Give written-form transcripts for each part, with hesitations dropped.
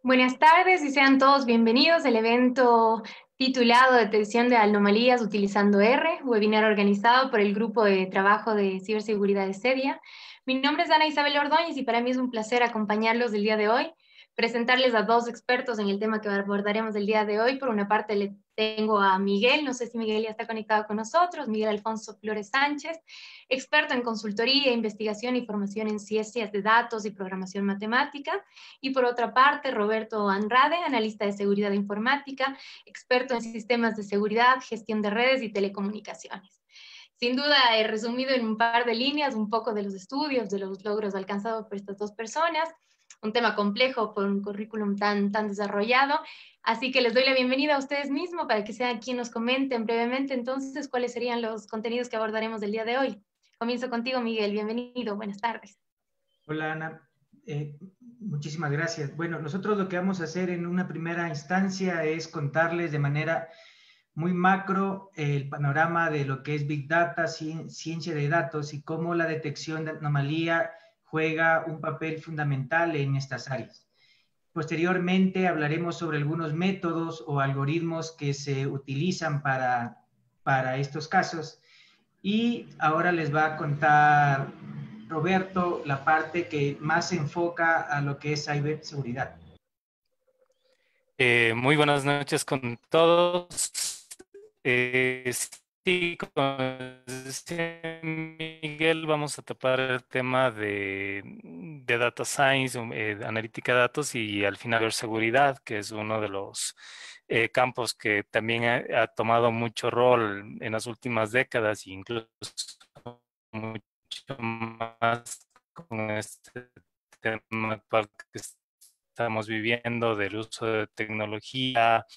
Buenas tardes y sean todos bienvenidos al evento titulado Detección de Anomalías utilizando R, webinar organizado por el Grupo de Trabajo de Ciberseguridad de CEDIA. Mi nombre es Ana Isabel Ordóñez y para mí es un placer acompañarlos el día de hoy, presentarles a dos expertos en el tema que abordaremos el día de hoy. Por una parte le tengo a Miguel, no sé si Miguel ya está conectado con nosotros, Miguel Alfonso Flores Sánchez, experto en consultoría, investigación y formación en ciencias de datos y programación matemática. Y por otra parte, Roberto Andrade, analista de seguridad informática, experto en sistemas de seguridad, gestión de redes y telecomunicaciones. Sin duda, he resumido en un par de líneas un poco de los estudios, de los logros alcanzados por estas dos personas, un tema complejo por un currículum tan desarrollado. Así que les doy la bienvenida a ustedes mismos para que sean quien nos comenten brevemente entonces cuáles serían los contenidos que abordaremos el día de hoy. Comienzo contigo, Miguel. Bienvenido. Buenas tardes. Hola, Ana. Muchísimas gracias. Bueno, nosotros lo que vamos a hacer en una primera instancia es contarles de manera muy macro el panorama de lo que es Big Data, ciencia de datos y cómo la detección de anomalía juega un papel fundamental en estas áreas. Posteriormente hablaremos sobre algunos métodos o algoritmos que se utilizan para estos casos. Y ahora les va a contar Roberto la parte que más se enfoca a lo que es ciberseguridad. Muy buenas noches con todos. Sí, como decía Miguel, vamos a tapar el tema de Data Science, analítica de datos y al final seguridad, que es uno de los campos que también ha tomado mucho rol en las últimas décadas, e incluso mucho más con este tema actual que estamos viviendo del uso de tecnología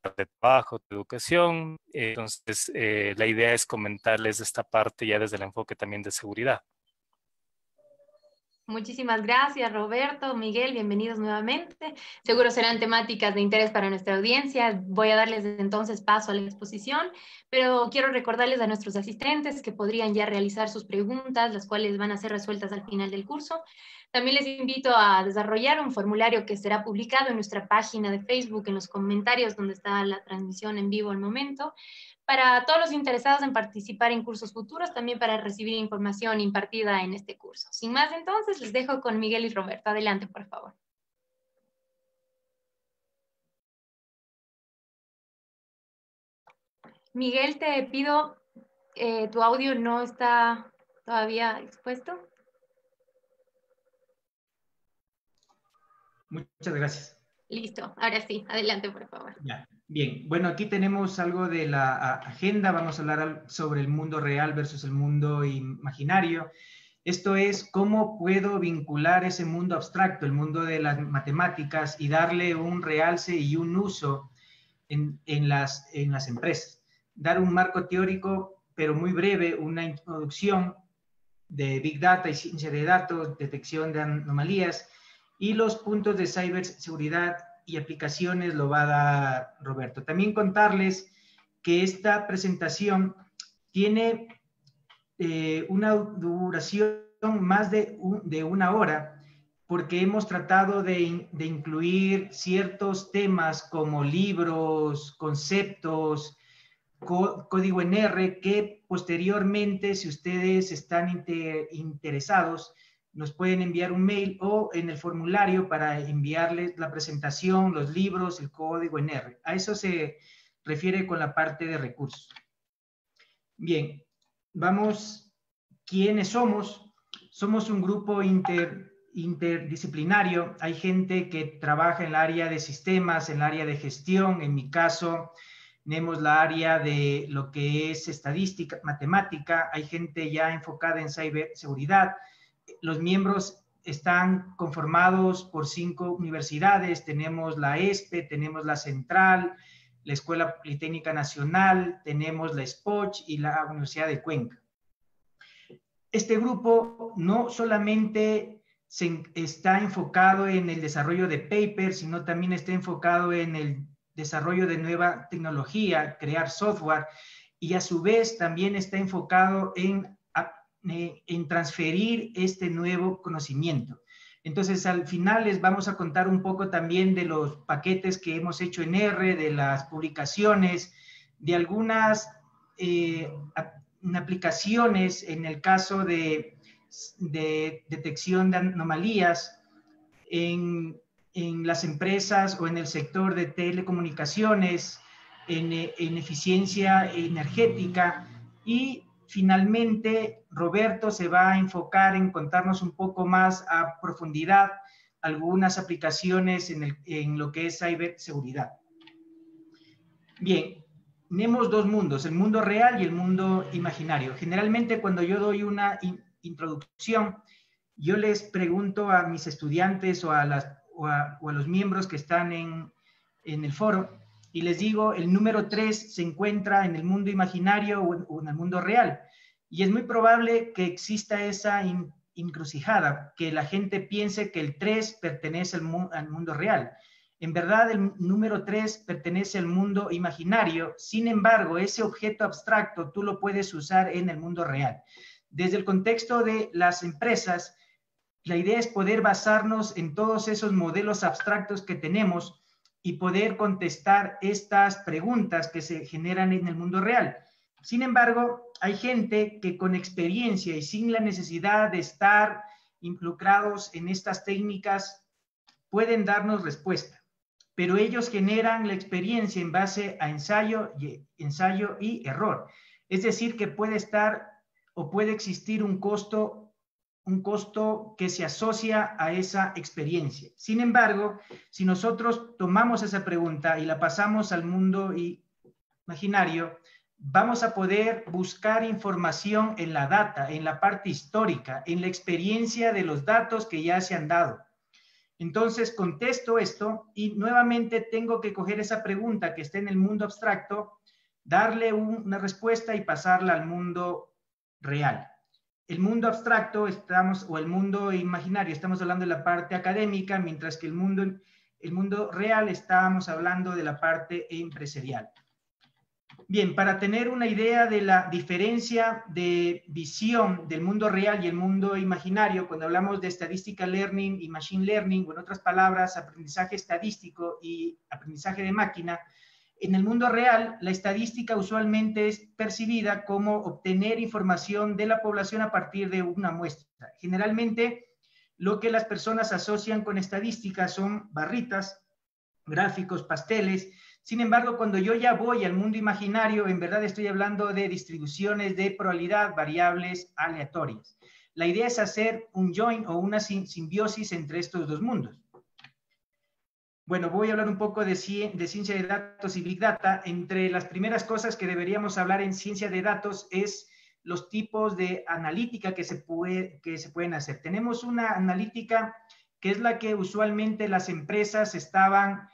para el trabajo, de educación. Entonces, la idea es comentarles esta parte ya desde el enfoque también de seguridad. Muchísimas gracias, Roberto, Miguel, bienvenidos nuevamente. Seguro serán temáticas de interés para nuestra audiencia. Voy a darles entonces paso a la exposición, pero quiero recordarles a nuestros asistentes que podrían ya realizar sus preguntas, las cuales van a ser resueltas al final del curso. También les invito a desarrollar un formulario que será publicado en nuestra página de Facebook, en los comentarios donde está la transmisión en vivo al momento, para todos los interesados en participar en cursos futuros, también para recibir información impartida en este curso. Sin más, entonces, les dejo con Miguel y Roberto. Adelante, por favor. Miguel, te pido, tu audio no está todavía expuesto. Muchas gracias. Listo, ahora sí, adelante, por favor. Ya. Bien, bueno, aquí tenemos algo de la agenda. Vamos a hablar sobre el mundo real versus el mundo imaginario. Esto es cómo puedo vincular ese mundo abstracto, el mundo de las matemáticas, y darle un realce y un uso en las empresas. Dar un marco teórico, pero muy breve, una introducción de Big Data y ciencia de datos, detección de anomalías, y los puntos de ciberseguridad y aplicaciones lo va a dar Roberto. También contarles que esta presentación tiene una duración más de una hora, porque hemos tratado de incluir ciertos temas como libros, conceptos, código en R, que posteriormente, si ustedes están interesados, nos pueden enviar un mail o en el formulario para enviarles la presentación, los libros, el código en R. A eso se refiere con la parte de recursos. Bien, vamos. ¿Quiénes somos? Somos un grupo interdisciplinario. Hay gente que trabaja en el área de sistemas, en el área de gestión. En mi caso, tenemos la área de lo que es estadística, matemática. Hay gente ya enfocada en ciberseguridad. Los miembros están conformados por 5 universidades. Tenemos la ESPE, tenemos la Central, la Escuela Politécnica Nacional, tenemos la SPOCH y la Universidad de Cuenca. Este grupo no solamente está enfocado en el desarrollo de papers, sino también está enfocado en el desarrollo de nueva tecnología, crear software, y a su vez también está enfocado en transferir este nuevo conocimiento. Entonces, al final les vamos a contar un poco también de los paquetes que hemos hecho en R, de las publicaciones, de algunas aplicaciones en el caso de detección de anomalías en las empresas o en el sector de telecomunicaciones, en eficiencia energética. Y finalmente, Roberto se va a enfocar en contarnos un poco más a profundidad algunas aplicaciones en lo que es ciberseguridad. Bien, tenemos dos mundos, el mundo real y el mundo imaginario. Generalmente, cuando yo doy una introducción, yo les pregunto a mis estudiantes o a los miembros que están en el foro, y les digo, el número 3 se encuentra en el mundo imaginario o en el mundo real. Y es muy probable que exista esa encrucijada, que la gente piense que el 3 pertenece al mundo real. En verdad, el número 3 pertenece al mundo imaginario. Sin embargo, ese objeto abstracto tú lo puedes usar en el mundo real. Desde el contexto de las empresas, la idea es poder basarnos en todos esos modelos abstractos que tenemos y poder contestar estas preguntas que se generan en el mundo real. Sin embargo, hay gente que con experiencia y sin la necesidad de estar involucrados en estas técnicas pueden darnos respuesta, pero ellos generan la experiencia en base a ensayo y error. Es decir, que puede estar o puede existir un costo que se asocia a esa experiencia. Sin embargo, si nosotros tomamos esa pregunta y la pasamos al mundo imaginario, vamos a poder buscar información en la data, en la parte histórica, en la experiencia de los datos que ya se han dado. Entonces, contesto esto y nuevamente tengo que coger esa pregunta que está en el mundo abstracto, darle una respuesta y pasarla al mundo real. El mundo abstracto o el mundo imaginario, estamos hablando de la parte académica, mientras que el mundo real estábamos hablando de la parte empresarial. Bien, para tener una idea de la diferencia de visión del mundo real y el mundo imaginario, cuando hablamos de statistical learning y machine learning, o en otras palabras, aprendizaje estadístico y aprendizaje de máquina, en el mundo real, la estadística usualmente es percibida como obtener información de la población a partir de una muestra. Generalmente, lo que las personas asocian con estadística son barritas, gráficos, pasteles. Sin embargo, cuando yo ya voy al mundo imaginario, en verdad estoy hablando de distribuciones de probabilidad, variables aleatorias. La idea es hacer un join o una simbiosis entre estos dos mundos. Bueno, voy a hablar un poco de ciencia de datos y Big Data. Entre las primeras cosas que deberíamos hablar en ciencia de datos es los tipos de analítica que se pueden hacer. Tenemos una analítica que es la que usualmente las empresas estaban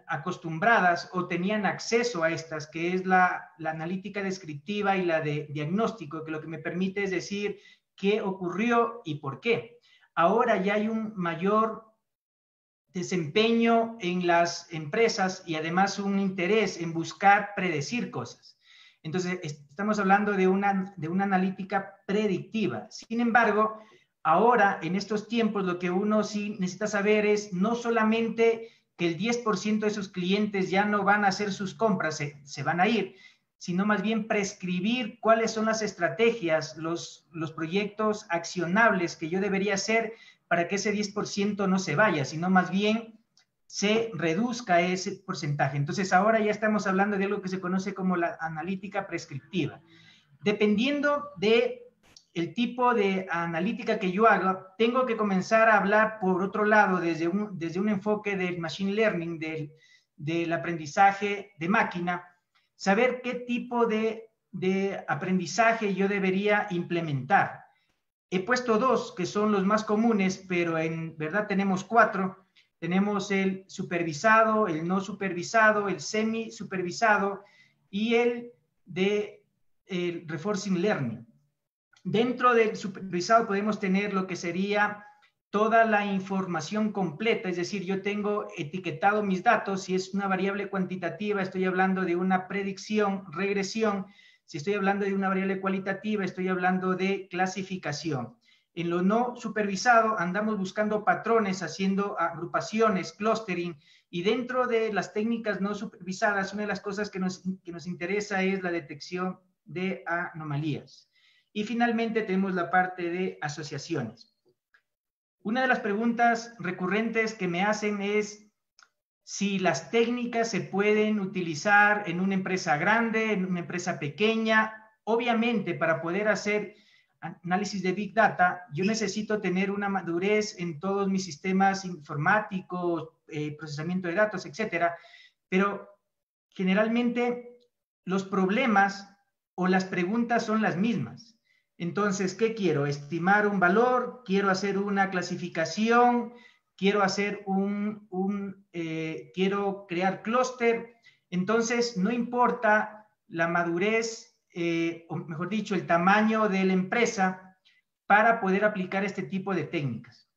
acostumbradas o tenían acceso a estas, que es la analítica descriptiva y la de diagnóstico, que lo que me permite es decir qué ocurrió y por qué. Ahora ya hay un mayor desempeño en las empresas y además un interés en buscar predecir cosas. Entonces, estamos hablando de una analítica predictiva. Sin embargo, ahora, en estos tiempos, lo que uno sí necesita saber es no solamente que el 10% de sus clientes ya no van a hacer sus compras, se van a ir, sino más bien prescribir cuáles son las estrategias, los proyectos accionables que yo debería hacer para que ese 10% no se vaya, sino más bien se reduzca ese porcentaje. Entonces, ahora ya estamos hablando de algo que se conoce como la analítica prescriptiva. Dependiendo de el tipo de analítica que yo hago, tengo que comenzar a hablar por otro lado, desde un enfoque del machine learning, del aprendizaje de máquina, saber qué tipo de aprendizaje yo debería implementar. He puesto dos que son los más comunes, pero en verdad tenemos cuatro. Tenemos el supervisado, el no supervisado, el semi supervisado y el reinforcing learning. Dentro del supervisado podemos tener lo que sería toda la información completa, es decir, yo tengo etiquetado mis datos. Si es una variable cuantitativa, estoy hablando de una predicción, regresión. Si estoy hablando de una variable cualitativa, estoy hablando de clasificación. En lo no supervisado andamos buscando patrones, haciendo agrupaciones, clustering, y dentro de las técnicas no supervisadas, una de las cosas que nos interesa es la detección de anomalías. Y finalmente tenemos la parte de asociaciones. Una de las preguntas recurrentes que me hacen es si las técnicas se pueden utilizar en una empresa grande, en una empresa pequeña. Obviamente, para poder hacer análisis de Big Data, yo necesito tener una madurez en todos mis sistemas informáticos, procesamiento de datos, etcétera. Pero generalmente los problemas o las preguntas son las mismas. Entonces, ¿qué quiero? ¿Estimar un valor? ¿Quiero hacer una clasificación? ¿Quiero hacer quiero crear clúster? Entonces, no importa la madurez, o mejor dicho, el tamaño de la empresa para poder aplicar este tipo de técnicas.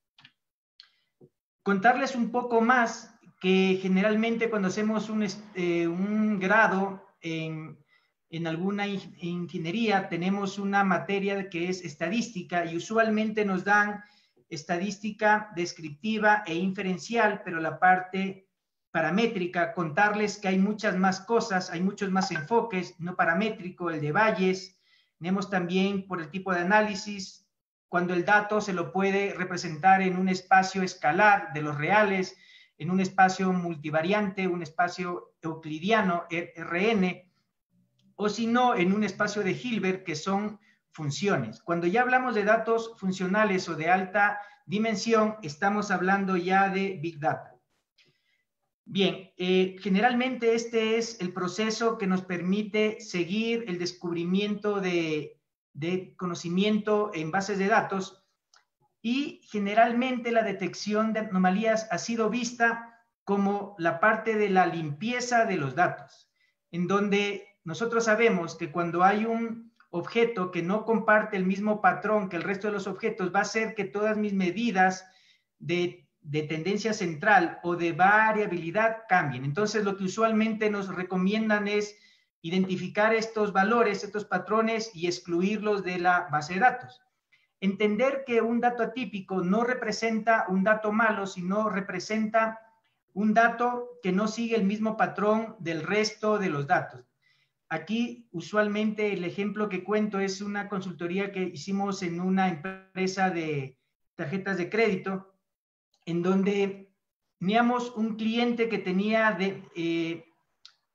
Contarles un poco más que generalmente cuando hacemos un grado en alguna ingeniería, tenemos una materia que es estadística y usualmente nos dan estadística descriptiva e inferencial, pero la parte paramétrica, contarles que hay muchas más cosas, hay muchos más enfoques, no paramétrico, el de Bayes. Tenemos también por el tipo de análisis, cuando el dato se lo puede representar en un espacio escalar de los reales, en un espacio multivariante, un espacio euclidiano, RN, o si no, en un espacio de Hilbert, que son funciones. Cuando ya hablamos de datos funcionales o de alta dimensión, estamos hablando ya de Big Data. Bien, generalmente este es el proceso que nos permite seguir el descubrimiento de conocimiento en bases de datos, y generalmente la detección de anomalías ha sido vista como la parte de la limpieza de los datos, en donde nosotros sabemos que cuando hay un objeto que no comparte el mismo patrón que el resto de los objetos, va a hacer que todas mis medidas de tendencia central o de variabilidad cambien. Entonces, lo que usualmente nos recomiendan es identificar estos valores, estos patrones y excluirlos de la base de datos. Entender que un dato atípico no representa un dato malo, sino representa un dato que no sigue el mismo patrón del resto de los datos. Aquí, usualmente, el ejemplo que cuento es una consultoría que hicimos en una empresa de tarjetas de crédito, en donde teníamos un cliente que tenía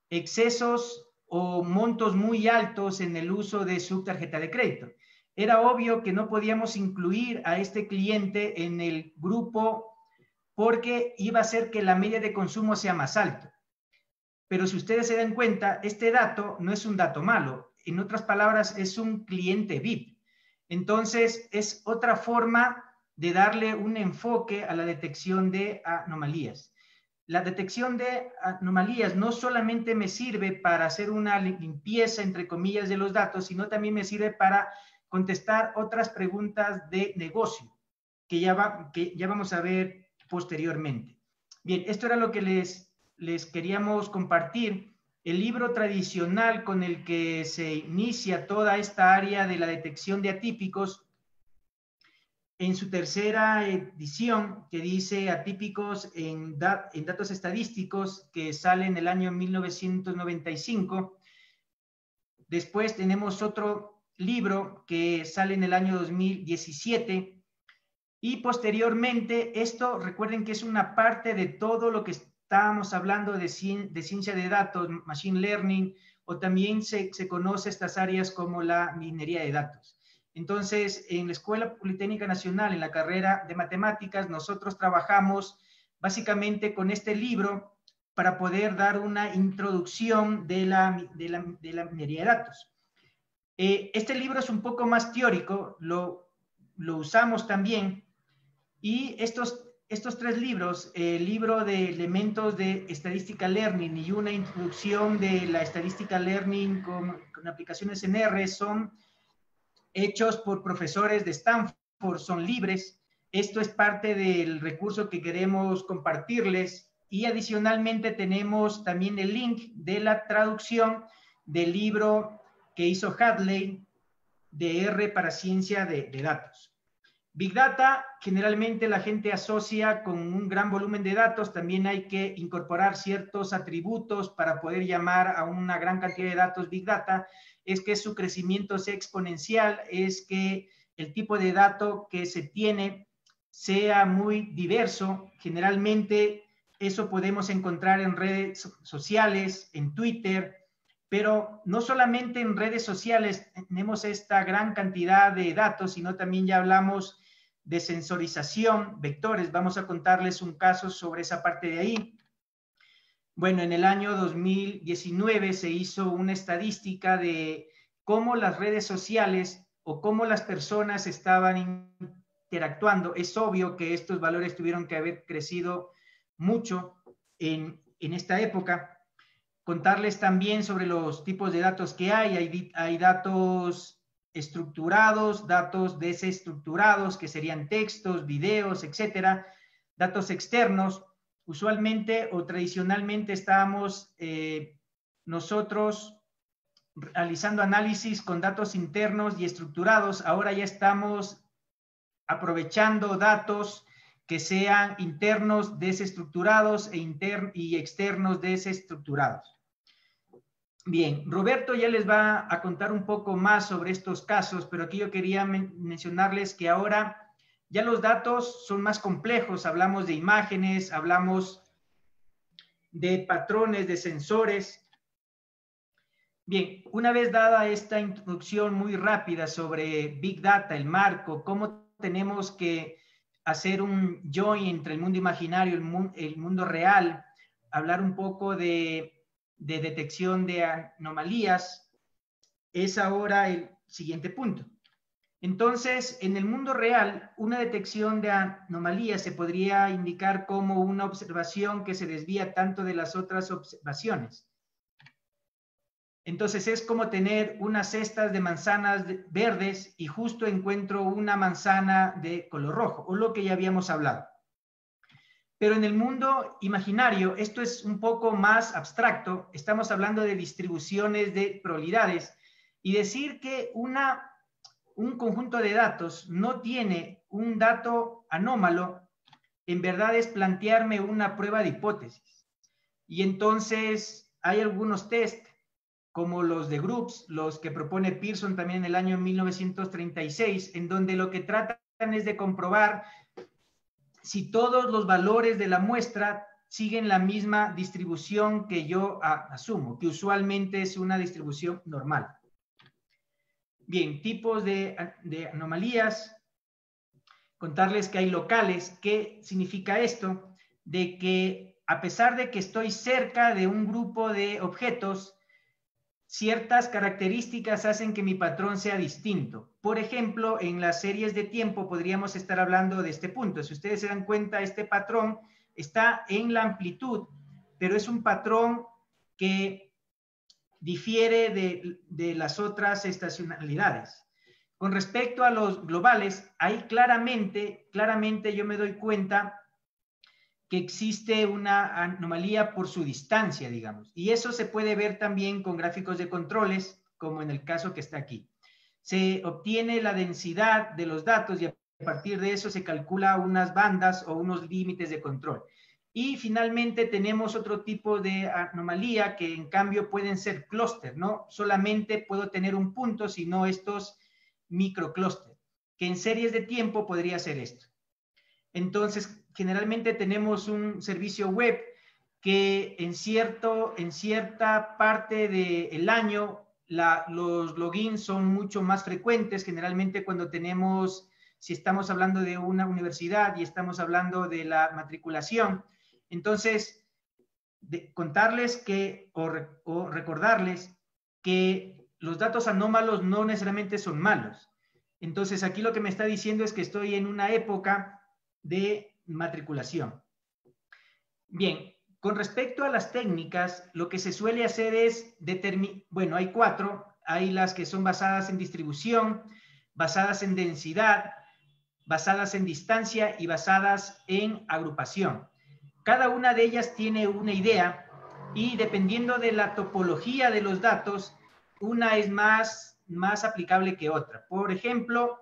excesos o montos muy altos en el uso de su tarjeta de crédito. Era obvio que no podíamos incluir a este cliente en el grupo porque iba a hacer que la media de consumo sea más alta. Pero si ustedes se dan cuenta, este dato no es un dato malo. En otras palabras, es un cliente VIP. Entonces, es otra forma de darle un enfoque a la detección de anomalías. La detección de anomalías no solamente me sirve para hacer una limpieza, entre comillas, de los datos, sino también me sirve para contestar otras preguntas de negocio, que ya vamos a ver posteriormente. Bien, esto era lo que les queríamos compartir. El libro tradicional con el que se inicia toda esta área de la detección de atípicos, en su tercera edición, que dice Atípicos en datos estadísticos, que sale en el año 1995. Después tenemos otro libro que sale en el año 2017. Y posteriormente, esto recuerden que es una parte de todo lo que estábamos hablando de ciencia de datos, machine learning, o también se conoce estas áreas como la minería de datos. Entonces, en la Escuela Politécnica Nacional, en la carrera de matemáticas, nosotros trabajamos básicamente con este libro para poder dar una introducción de la minería de datos. Este libro es un poco más teórico, lo usamos también, y estos 3 libros, el libro de elementos de Statistical Learning y una introducción de la Statistical Learning con aplicaciones en R, son hechos por profesores de Stanford, son libres. Esto es parte del recurso que queremos compartirles, y adicionalmente tenemos también el link de la traducción del libro que hizo Hadley de R para ciencia de datos. Big Data, generalmente la gente asocia con un gran volumen de datos. También hay que incorporar ciertos atributos para poder llamar a una gran cantidad de datos Big Data. Es que su crecimiento sea exponencial, es que el tipo de dato que se tiene sea muy diverso. Generalmente eso podemos encontrar en redes sociales, en Twitter, pero no solamente en redes sociales tenemos esta gran cantidad de datos, sino también ya hablamos de sensorización, vectores. Vamos a contarles un caso sobre esa parte de ahí. Bueno, en el año 2019 se hizo una estadística de cómo las redes sociales o cómo las personas estaban interactuando. Es obvio que estos valores tuvieron que haber crecido mucho en esta época. Contarles también sobre los tipos de datos que hay datos estructurados, datos desestructurados, que serían textos, videos, etcétera, datos externos. Usualmente o tradicionalmente estábamos nosotros realizando análisis con datos internos y estructurados. Ahora ya estamos aprovechando datos que sean internos desestructurados y externos desestructurados. Bien, Roberto ya les va a contar un poco más sobre estos casos, pero aquí yo quería mencionarles que ahora ya los datos son más complejos. Hablamos de imágenes, hablamos de patrones, de sensores. Bien, una vez dada esta introducción muy rápida sobre Big Data, el marco, cómo tenemos que hacer un join entre el mundo imaginario y el mundo real, hablar un poco de detección de anomalías, es ahora el siguiente punto. Entonces, en el mundo real, una detección de anomalías se podría indicar como una observación que se desvía tanto de las otras observaciones. Entonces, es como tener unas cestas de manzanas verdes y justo encuentro una manzana de color rojo, o lo que ya habíamos hablado. Pero en el mundo imaginario, esto es un poco más abstracto. Estamos hablando de distribuciones de probabilidades, y decir que un conjunto de datos no tiene un dato anómalo, en verdad es plantearme una prueba de hipótesis. Y entonces hay algunos test, como los de Groups, los que propone Pearson también en el año 1936, en donde lo que tratan es de comprobar si todos los valores de la muestra siguen la misma distribución que yo asumo, que usualmente es una distribución normal. Bien, tipos de anomalías. Contarles que hay locales. ¿Qué significa esto? De que a pesar de que estoy cerca de un grupo de objetos, ciertas características hacen que mi patrón sea distinto. Por ejemplo, en las series de tiempo podríamos estar hablando de este punto. Si ustedes se dan cuenta, este patrón está en la amplitud, pero es un patrón que difiere de las otras estacionalidades. Con respecto a los globales, ahí claramente yo me doy cuenta que existe una anomalía por su distancia, digamos. Y eso se puede ver también con gráficos de controles, como en el caso que está aquí. Se obtiene la densidad de los datos y a partir de eso se calcula unas bandas o unos límites de control. Y finalmente tenemos otro tipo de anomalía que en cambio pueden ser clúster, no solamente puedo tener un punto, sino estos microclúster, que en series de tiempo podría ser esto. Entonces, generalmente tenemos un servicio web que en cierta parte del año los logins son mucho más frecuentes, generalmente cuando tenemos, si estamos hablando de una universidad y estamos hablando de la matriculación. Entonces, contarles que, o recordarles que los datos anómalos no necesariamente son malos. Entonces, aquí lo que me está diciendo es que estoy en una época de matriculación. Bien, con respecto a las técnicas, lo que se suele hacer es determinar, bueno, hay 4, hay las que son basadas en distribución, basadas en densidad, basadas en distancia y basadas en agrupación. Cada una de ellas tiene una idea y dependiendo de la topología de los datos, una es más aplicable que otra. Por ejemplo,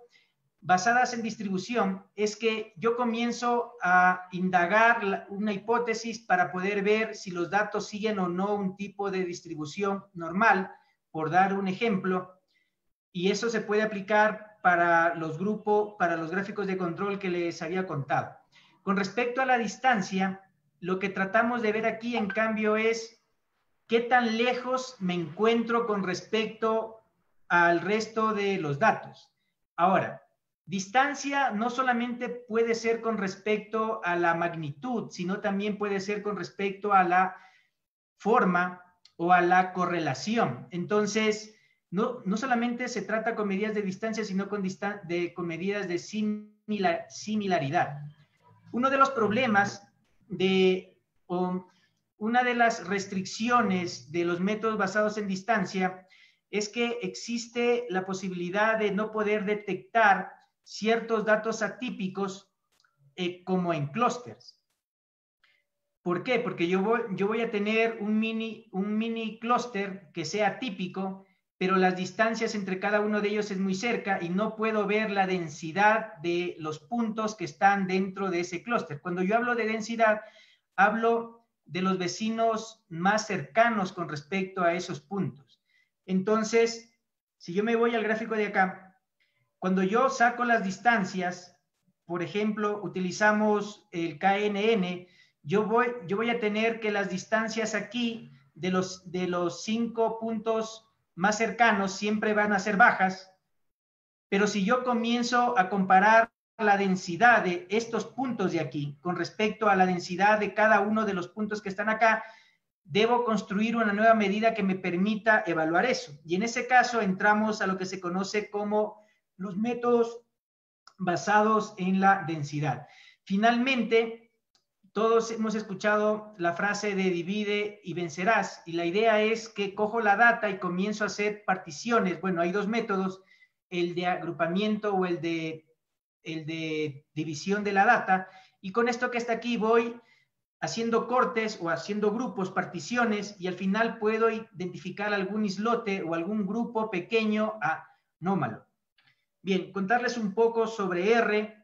basadas en distribución es que yo comienzo a indagar una hipótesis para poder ver si los datos siguen o no un tipo de distribución normal, por dar un ejemplo, y eso se puede aplicar para los grupos, para los gráficos de control que les había contado. Con respecto a la distancia, lo que tratamos de ver aquí, en cambio, es qué tan lejos me encuentro con respecto al resto de los datos. Ahora, distancia no solamente puede ser con respecto a la magnitud, sino también puede ser con respecto a la forma o a la correlación. Entonces, no solamente se trata con medidas de distancia, sino con medidas de similaridad. Uno de los problemas una de las restricciones de los métodos basados en distancia es que existe la posibilidad de no poder detectar ciertos datos atípicos como en clústeres. ¿Por qué? Porque yo voy a tener un mini clúster que sea típico, pero las distancias entre cada uno de ellos es muy cerca y no puedo ver la densidad de los puntos que están dentro de ese clúster. Cuando yo hablo de densidad, hablo de los vecinos más cercanos con respecto a esos puntos. Entonces, si yo me voy al gráfico de acá, cuando yo saco las distancias, por ejemplo, utilizamos el KNN, yo voy a tener que las distancias aquí de los 5 puntos más cercanos siempre van a ser bajas, pero si yo comienzo a comparar la densidad de estos puntos de aquí con respecto a la densidad de cada uno de los puntos que están acá, debo construir una nueva medida que me permita evaluar eso. Y en ese caso entramos a lo que se conoce como los métodos basados en la densidad. Finalmente, todos hemos escuchado la frase de divide y vencerás, y la idea es que cojo la data y comienzo a hacer particiones. Bueno, hay 2 métodos, el de agrupamiento o el de división de la data, y con esto que está aquí voy haciendo cortes o haciendo grupos, particiones, y al final puedo identificar algún islote o algún grupo pequeño anómalo. Bien, contarles un poco sobre R.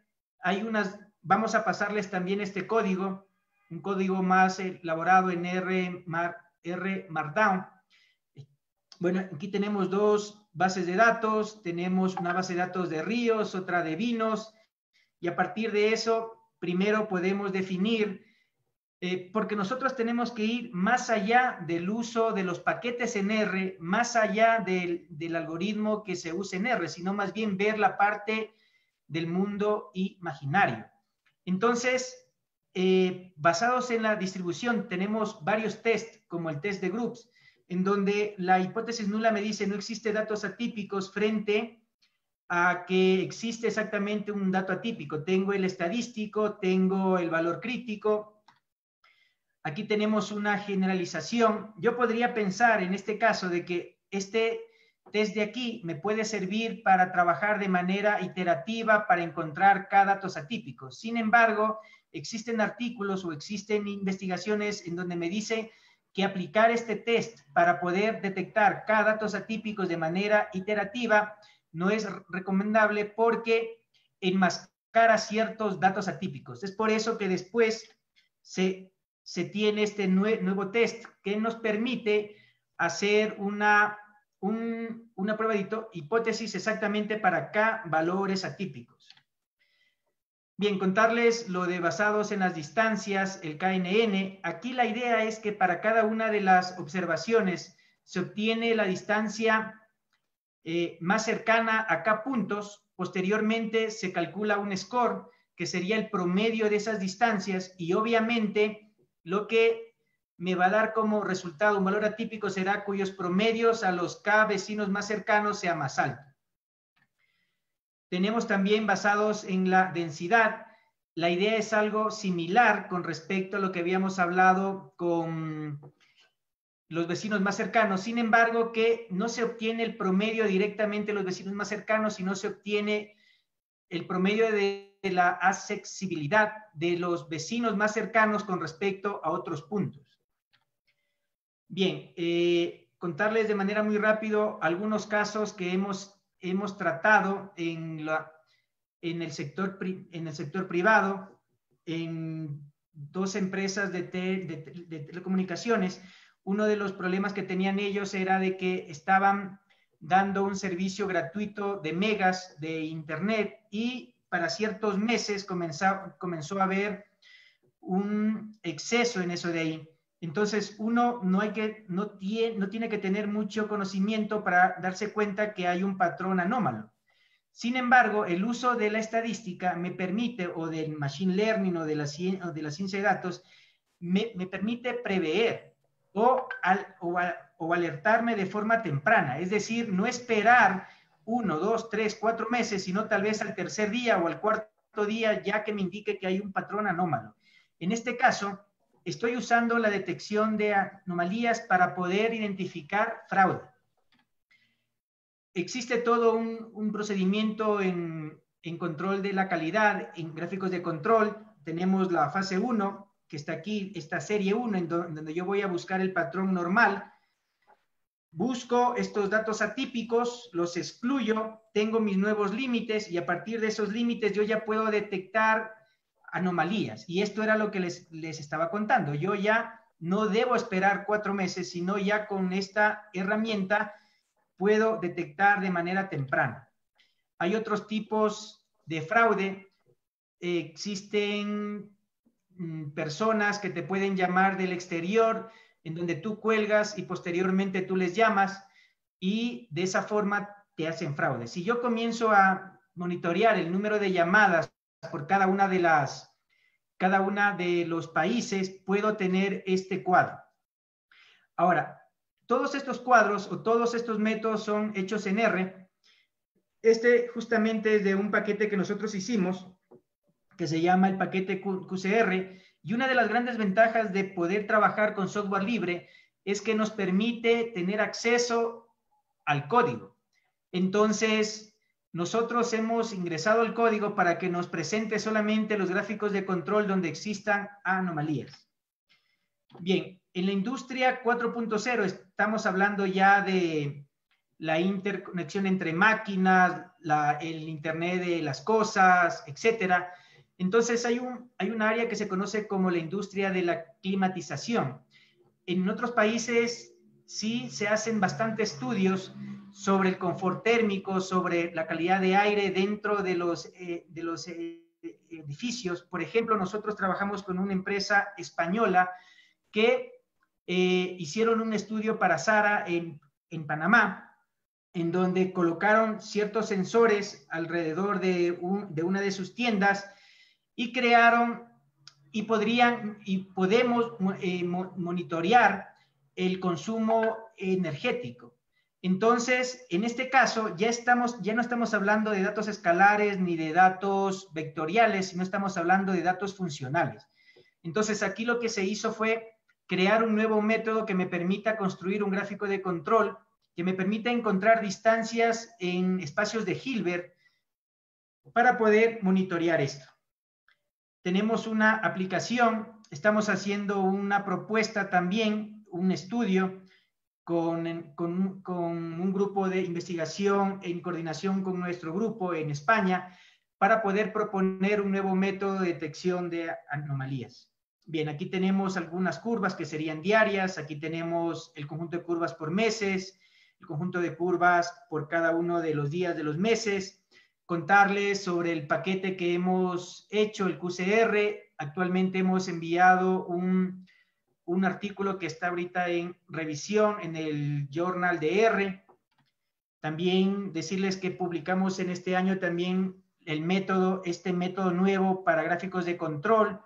Vamos a pasarles también este código, un código más elaborado en R Markdown. Bueno, aquí tenemos 2 bases de datos, tenemos una base de datos de ríos, otra de vinos, y a partir de eso, primero podemos definir, porque nosotros tenemos que ir más allá del uso de los paquetes en R, más allá del algoritmo que se usa en R, sino más bien ver la parte del mundo imaginario. Entonces, basados en la distribución, tenemos varios tests, como el test de groups, en donde la hipótesis nula me dice no existe datos atípicos frente a que existe exactamente un dato atípico. Tengo el estadístico, tengo el valor crítico. Aquí tenemos una generalización. Yo podría pensar en este caso de que este test de aquí me puede servir para trabajar de manera iterativa para encontrar cada datos atípicos. Sin embargo, existen artículos o existen investigaciones en donde me dice que aplicar este test para poder detectar cada datos atípicos de manera iterativa no es recomendable porque enmascara ciertos datos atípicos. Es por eso que después se tiene este nuevo test que nos permite hacer una prueba de hipótesis exactamente para K valores atípicos. Bien, contarles lo de basados en las distancias, el KNN. Aquí la idea es que para cada una de las observaciones se obtiene la distancia más cercana a K puntos. Posteriormente se calcula un score, que sería el promedio de esas distancias, y obviamente lo que me va a dar como resultado un valor atípico será cuyos promedios a los K vecinos más cercanos sea más alto. Tenemos también basados en la densidad. La idea es algo similar con respecto a lo que habíamos hablado con los vecinos más cercanos. Sin embargo, que no se obtiene el promedio directamente de los vecinos más cercanos, sino se obtiene el promedio de la accesibilidad de los vecinos más cercanos con respecto a otros puntos. Bien, contarles de manera muy rápido algunos casos que hemos tratado en el sector privado, en dos empresas de telecomunicaciones. Uno de los problemas que tenían ellos era de que estaban dando un servicio gratuito de megas de internet, y para ciertos meses comenzó a haber un exceso en eso de ahí. Entonces uno no tiene que tener mucho conocimiento para darse cuenta que hay un patrón anómalo. Sin embargo, el uso de la estadística me permite, o del machine learning o de la ciencia de datos, me permite prever o alertarme de forma temprana. Es decir, no esperar 1, 2, 3, 4 meses, sino tal vez al tercer día o al cuarto día ya que me indique que hay un patrón anómalo. En este caso, estoy usando la detección de anomalías para poder identificar fraude. Existe todo un procedimiento en control de la calidad, en gráficos de control. Tenemos la fase 1, que está aquí, esta serie 1, en donde yo voy a buscar el patrón normal. Busco estos datos atípicos, los excluyo, tengo mis nuevos límites, y a partir de esos límites yo ya puedo detectar anomalías. Y esto era lo que les estaba contando. Yo ya no debo esperar 4 meses, sino ya con esta herramienta puedo detectar de manera temprana. Hay otros tipos de fraude. Existen personas que te pueden llamar del exterior, en donde tú cuelgas y posteriormente tú les llamas, y de esa forma te hacen fraude. Si yo comienzo a monitorear el número de llamadas por cada una de los países, puedo tener este cuadro. Ahora, todos estos cuadros o todos estos métodos son hechos en R. Este justamente es de un paquete que nosotros hicimos, que se llama el paquete QCR, y una de las grandes ventajas de poder trabajar con software libre es que nos permite tener acceso al código. Entonces, nosotros hemos ingresado el código para que nos presente solamente los gráficos de control donde existan anomalías. Bien, en la industria 4.0 estamos hablando ya de la interconexión entre máquinas, el Internet de las cosas, etcétera. Entonces hay un área que se conoce como la industria de la climatización. En otros países sí se hacen bastantes estudios sobre el confort térmico, sobre la calidad de aire dentro de los edificios. Por ejemplo, nosotros trabajamos con una empresa española que hicieron un estudio para Zara en Panamá, en donde colocaron ciertos sensores alrededor de una de sus tiendas, y crearon y podemos monitorear el consumo energético. Entonces, en este caso, ya no estamos hablando de datos escalares ni de datos vectoriales, sino estamos hablando de datos funcionales. Entonces, aquí lo que se hizo fue crear un nuevo método que me permita construir un gráfico de control, que me permita encontrar distancias en espacios de Hilbert para poder monitorear esto. Tenemos una aplicación, estamos haciendo una propuesta también, un estudio con un grupo de investigación en coordinación con nuestro grupo en España, para poder proponer un nuevo método de detección de anomalías. Bien, aquí tenemos algunas curvas que serían diarias, aquí tenemos el conjunto de curvas por meses, el conjunto de curvas por cada uno de los días de los meses. Contarles sobre el paquete que hemos hecho, el QCR. Actualmente hemos enviado un un artículo que está ahorita en revisión en el Journal de R. También decirles que publicamos en este año también este método nuevo para gráficos de control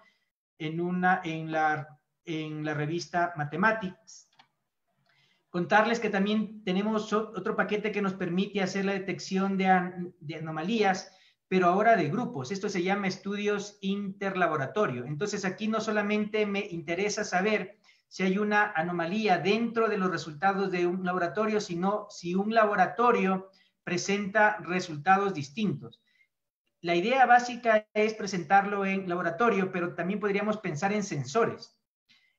en la revista Mathematics. Contarles que también tenemos otro paquete que nos permite hacer la detección de anomalías, pero ahora de grupos. Esto se llama estudios interlaboratorio. Entonces aquí no solamente me interesa saber si hay una anomalía dentro de los resultados de un laboratorio, sino si un laboratorio presenta resultados distintos. La idea básica es presentarlo en laboratorio, pero también podríamos pensar en sensores.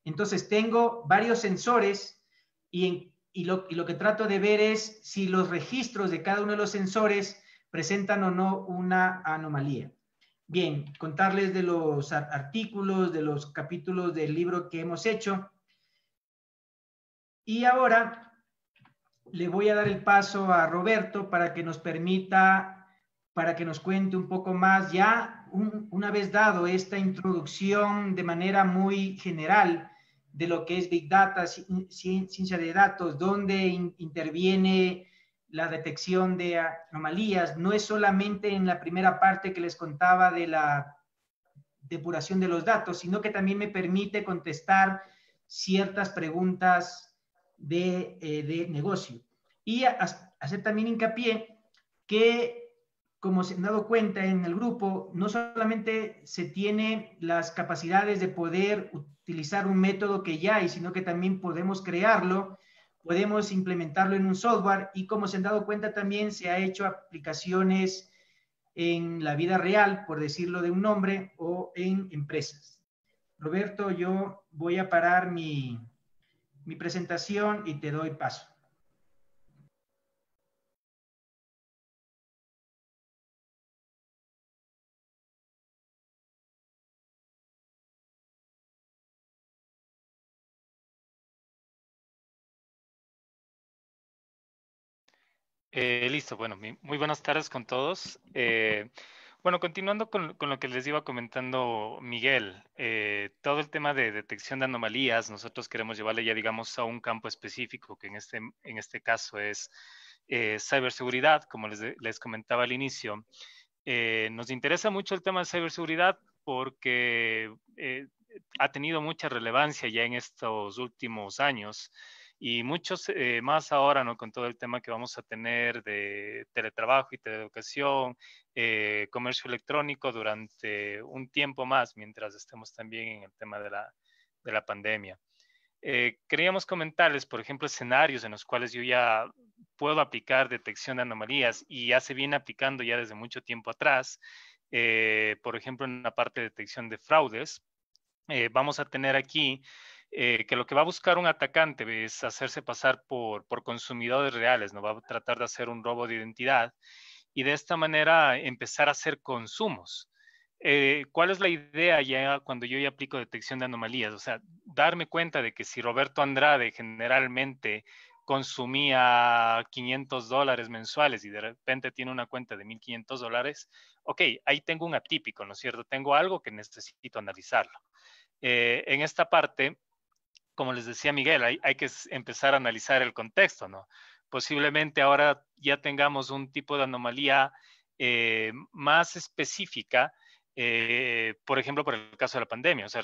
Entonces tengo varios sensores y lo que trato de ver es si los registros de cada uno de los sensores presentan o no una anomalía. Bien, contarles de los artículos, de los capítulos del libro que hemos hecho. Y ahora le voy a dar el paso a Roberto para que nos cuente un poco más, ya una vez dado esta introducción de manera muy general de lo que es Big Data, ciencia de datos, donde interviene la detección de anomalías. No es solamente en la primera parte que les contaba de la depuración de los datos, sino que también me permite contestar ciertas preguntas de negocio. Y hacer también hincapié que, como se han dado cuenta en el grupo, no solamente se tiene las capacidades de poder utilizar un método que ya hay, sino que también podemos crearlo, podemos implementarlo en un software y, como se han dado cuenta, también se ha hecho aplicaciones en la vida real, por decirlo de un nombre, o en empresas. Roberto, yo voy a parar mi presentación y te doy paso. Listo, bueno, muy buenas tardes con todos. Bueno, continuando con lo que les iba comentando Miguel, todo el tema de detección de anomalías, nosotros queremos llevarle ya, digamos, a un campo específico, que en este caso es ciberseguridad, como les comentaba al inicio. Nos interesa mucho el tema de ciberseguridad porque ha tenido mucha relevancia ya en estos últimos años y muchos más ahora, ¿no? Con todo el tema que vamos a tener de teletrabajo y teleeducación, comercio electrónico durante un tiempo más, mientras estemos también en el tema de la pandemia. Queríamos comentarles, por ejemplo, escenarios en los cuales yo ya puedo aplicar detección de anomalías y ya se viene aplicando ya desde mucho tiempo atrás. Por ejemplo, en la parte de detección de fraudes, vamos a tener aquí que lo que va a buscar un atacante es hacerse pasar por consumidores reales, ¿no? Va a tratar de hacer un robo de identidad y de esta manera empezar a hacer consumos. ¿Cuál es la idea ya cuando yo ya aplico detección de anomalías? O sea, darme cuenta de que si Roberto Andrade generalmente consumía $500 mensuales y de repente tiene una cuenta de $1,500, ok, ahí tengo un atípico, ¿no es cierto? Tengo algo que necesito analizarlo. En esta parte, como les decía Miguel, hay que empezar a analizar el contexto, ¿no? Posiblemente ahora ya tengamos un tipo de anomalía más específica, por ejemplo, por el caso de la pandemia. O sea,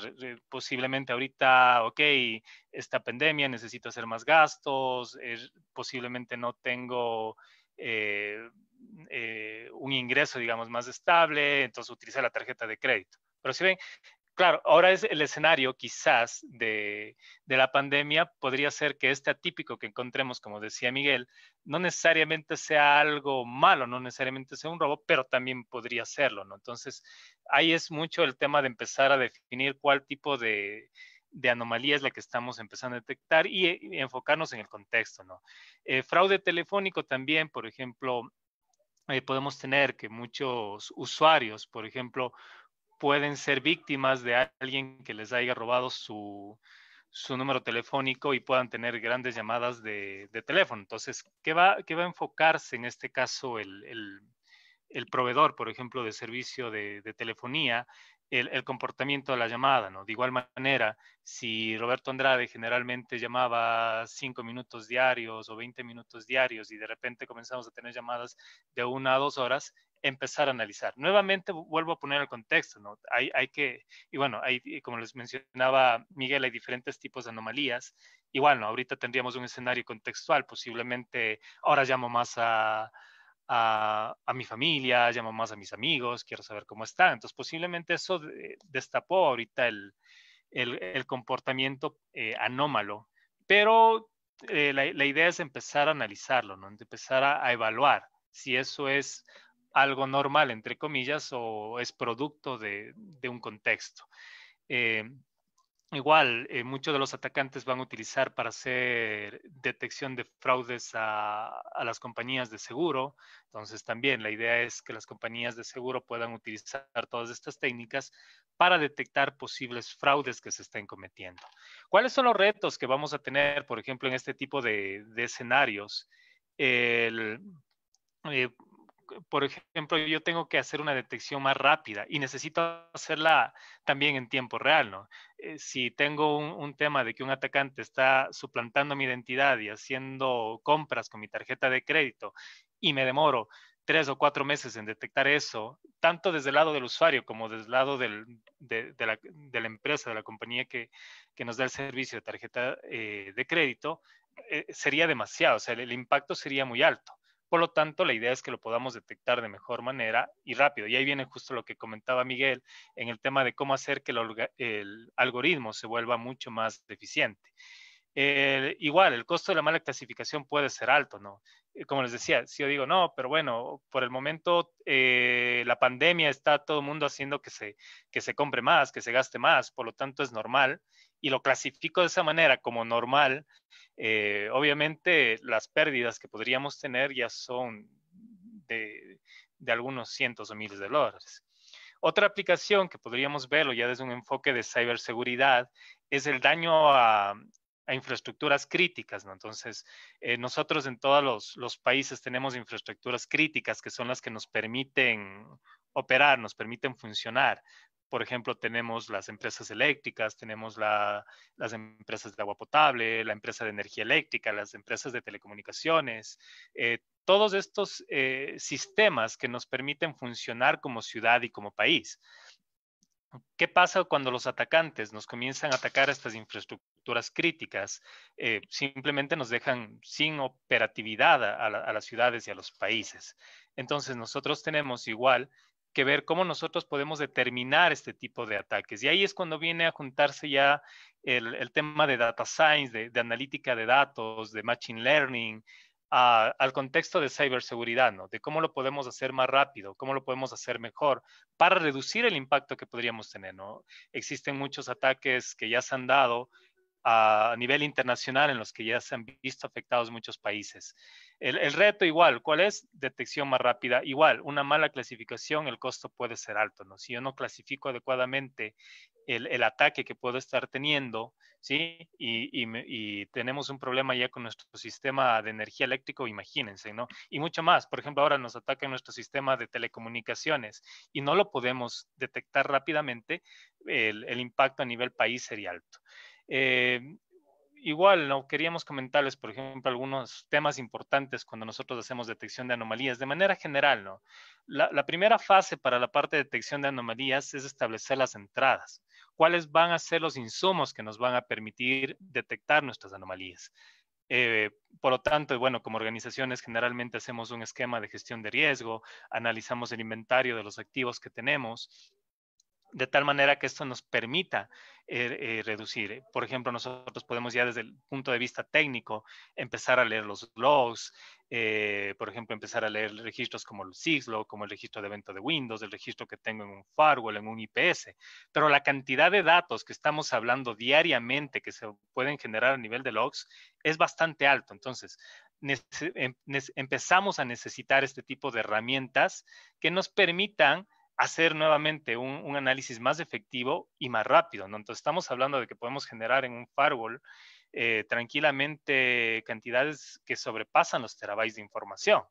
posiblemente ahorita, ok, esta pandemia necesito hacer más gastos, posiblemente no tengo un ingreso, digamos, más estable, entonces utilizar la tarjeta de crédito. Pero si ven, claro, ahora es el escenario quizás de la pandemia, podría ser que este atípico que encontremos, como decía Miguel, no necesariamente sea algo malo, no necesariamente sea un robo, pero también podría serlo, ¿no? Entonces, ahí es mucho el tema de empezar a definir cuál tipo de anomalía es la que estamos empezando a detectar y enfocarnos en el contexto, ¿no? Fraude telefónico también, por ejemplo, podemos tener que muchos usuarios, por ejemplo, pueden ser víctimas de alguien que les haya robado su número telefónico y puedan tener grandes llamadas de teléfono. Entonces, ¿qué va a enfocarse en este caso el proveedor, por ejemplo, de servicio de telefonía? el comportamiento de la llamada, ¿no? De igual manera, si Roberto Andrade generalmente llamaba 5 minutos diarios o 20 minutos diarios y de repente comenzamos a tener llamadas de 1 a 2 horas, empezar a analizar. Nuevamente vuelvo a poner el contexto, ¿no? Hay que, y bueno, como les mencionaba Miguel, hay diferentes tipos de anomalías. Igual, ¿no? Ahorita tendríamos un escenario contextual, posiblemente ahora llamo más a mi familia, llamo más a mis amigos, quiero saber cómo están. Entonces, posiblemente eso destapó ahorita el comportamiento anómalo, pero la idea es empezar a analizarlo, ¿no? Empezar a evaluar si eso es algo normal, entre comillas, o es producto de un contexto. Igual, muchos de los atacantes van a utilizar para hacer detección de fraudes a las compañías de seguro. Entonces, también la idea es que las compañías de seguro puedan utilizar todas estas técnicas para detectar posibles fraudes que se estén cometiendo. ¿Cuáles son los retos que vamos a tener, por ejemplo, en este tipo de escenarios? El, eh, por ejemplo, yo tengo que hacer una detección más rápida y necesito hacerla también en tiempo real, ¿no? Si tengo un tema de que un atacante está suplantando mi identidad y haciendo compras con mi tarjeta de crédito y me demoro 3 o 4 meses en detectar eso, tanto desde el lado del usuario como desde el lado de la empresa, de la compañía que nos da el servicio de tarjeta de crédito, sería demasiado, o sea, el impacto sería muy alto. Por lo tanto, la idea es que lo podamos detectar de mejor manera y rápido. Y ahí viene justo lo que comentaba Miguel en el tema de cómo hacer que el algoritmo se vuelva mucho más eficiente. Igual, el costo de la mala clasificación puede ser alto, ¿no? Como les decía, si yo digo, no, pero bueno, por el momento la pandemia está todo el mundo haciendo que se compre más, que se gaste más, por lo tanto es normal, y lo clasifico de esa manera como normal, obviamente las pérdidas que podríamos tener ya son de algunos cientos o miles de dólares. Otra aplicación que podríamos verlo ya desde un enfoque de ciberseguridad es el daño a infraestructuras críticas, ¿no? Entonces, nosotros en todos los países tenemos infraestructuras críticas que son las que nos permiten operar, nos permiten funcionar. Por ejemplo, tenemos las empresas eléctricas, tenemos las empresas de agua potable, la empresa de energía eléctrica, las empresas de telecomunicaciones, todos estos sistemas que nos permiten funcionar como ciudad y como país. ¿Qué pasa cuando los atacantes nos comienzan a atacar estas infraestructuras críticas? Simplemente nos dejan sin operatividad a las ciudades y a los países. Entonces nosotros tenemos igual que ver cómo nosotros podemos determinar este tipo de ataques. Y ahí es cuando viene a juntarse ya el tema de data science, de analítica de datos, de machine learning, al contexto de ciberseguridad, ¿no? De cómo lo podemos hacer más rápido, cómo lo podemos hacer mejor para reducir el impacto que podríamos tener, ¿no? Existen muchos ataques que ya se han dado a nivel internacional en los que ya se han visto afectados muchos países. El reto igual, ¿cuál es? Detección más rápida. Igual, una mala clasificación, el costo puede ser alto, ¿no? Si yo no clasifico adecuadamente el ataque que puedo estar teniendo, ¿sí? Y tenemos un problema ya con nuestro sistema de energía eléctrico, imagínense, ¿no? Y mucho más. Por ejemplo, ahora nos ataca nuestro sistema de telecomunicaciones y no lo podemos detectar rápidamente, el impacto a nivel país sería alto. Igual, ¿no? Queríamos comentarles, por ejemplo, algunos temas importantes cuando nosotros hacemos detección de anomalías. De manera general, ¿no? La primera fase para la parte de detección de anomalías es establecer las entradas. ¿Cuáles van a ser los insumos que nos van a permitir detectar nuestras anomalías? Por lo tanto, bueno, como organizaciones generalmente hacemos un esquema de gestión de riesgo, analizamos el inventario de los activos que tenemos, de tal manera que esto nos permita reducir. Por ejemplo, nosotros podemos ya desde el punto de vista técnico empezar a leer los logs, por ejemplo, empezar a leer registros como el SysLog, como el registro de evento de Windows, el registro que tengo en un firewall, en un IPS. Pero la cantidad de datos que estamos hablando diariamente que se pueden generar a nivel de logs es bastante alto. Entonces, empezamos a necesitar este tipo de herramientas que nos permitan hacer nuevamente un análisis más efectivo y más rápido, ¿no? Entonces estamos hablando de que podemos generar en un firewall tranquilamente cantidades que sobrepasan los terabytes de información.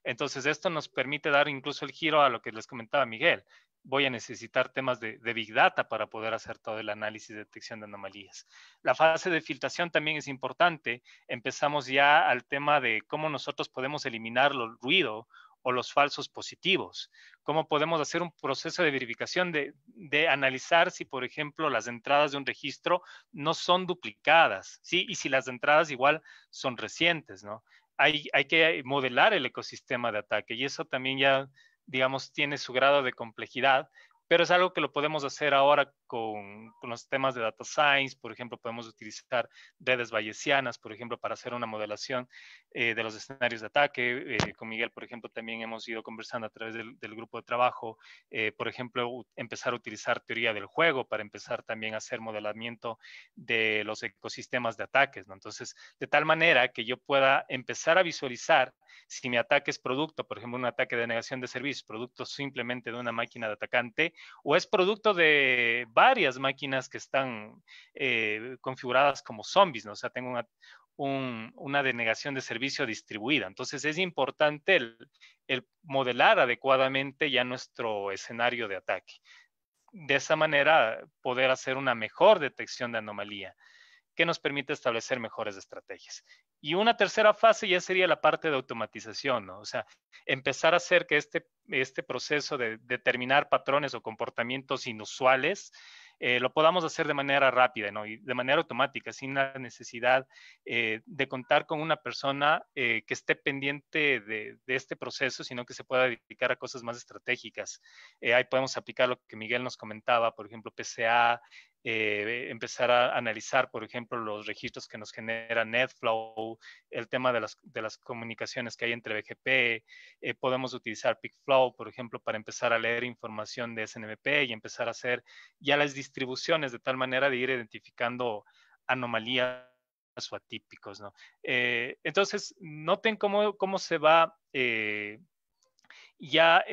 Entonces esto nos permite dar incluso el giro a lo que les comentaba Miguel. voy a necesitar temas de Big Data para poder hacer todo el análisis de detección de anomalías. La fase de filtración también es importante. Empezamos ya al tema de cómo nosotros podemos eliminar el ruido o los falsos positivos. Cómo podemos hacer un proceso de verificación de analizar si, por ejemplo, las entradas de un registro no son duplicadas, ¿sí? Y si las entradas igual son recientes, ¿no? Hay que modelar el ecosistema de ataque y eso también ya, digamos, tiene su grado de complejidad, pero es algo que lo podemos hacer ahora con los temas de data science. Por ejemplo, podemos utilizar redes bayesianas, por ejemplo, para hacer una modelación de los escenarios de ataque. Con Miguel, por ejemplo, también hemos ido conversando a través del grupo de trabajo, por ejemplo, empezar a utilizar teoría del juego para empezar también a hacer modelamiento de los ecosistemas de ataques, ¿no? Entonces, de tal manera que yo pueda empezar a visualizar si mi ataque es producto, por ejemplo, un ataque de negación de servicios, producto simplemente de una máquina de atacante, o es producto de varias máquinas que están configuradas como zombies, ¿no? O sea, tengo una denegación de servicio distribuida. Entonces, es importante el modelar adecuadamente ya nuestro escenario de ataque. De esa manera, poder hacer una mejor detección de anomalía que nos permite establecer mejores estrategias. Y una tercera fase ya sería la parte de automatización, ¿no? O sea, empezar a hacer que este proceso de determinar patrones o comportamientos inusuales lo podamos hacer de manera rápida, ¿no? Y de manera automática, sin la necesidad de contar con una persona que esté pendiente de este proceso, sino que se pueda dedicar a cosas más estratégicas. Ahí podemos aplicar lo que Miguel nos comentaba, por ejemplo, PCA, empezar a analizar, por ejemplo, los registros que nos genera NetFlow, el tema de las comunicaciones que hay entre BGP. Podemos utilizar PeakFlow, por ejemplo, para empezar a leer información de SNMP y empezar a hacer ya las distribuciones de tal manera de ir identificando anomalías o atípicos, ¿no? Entonces, noten cómo se va ya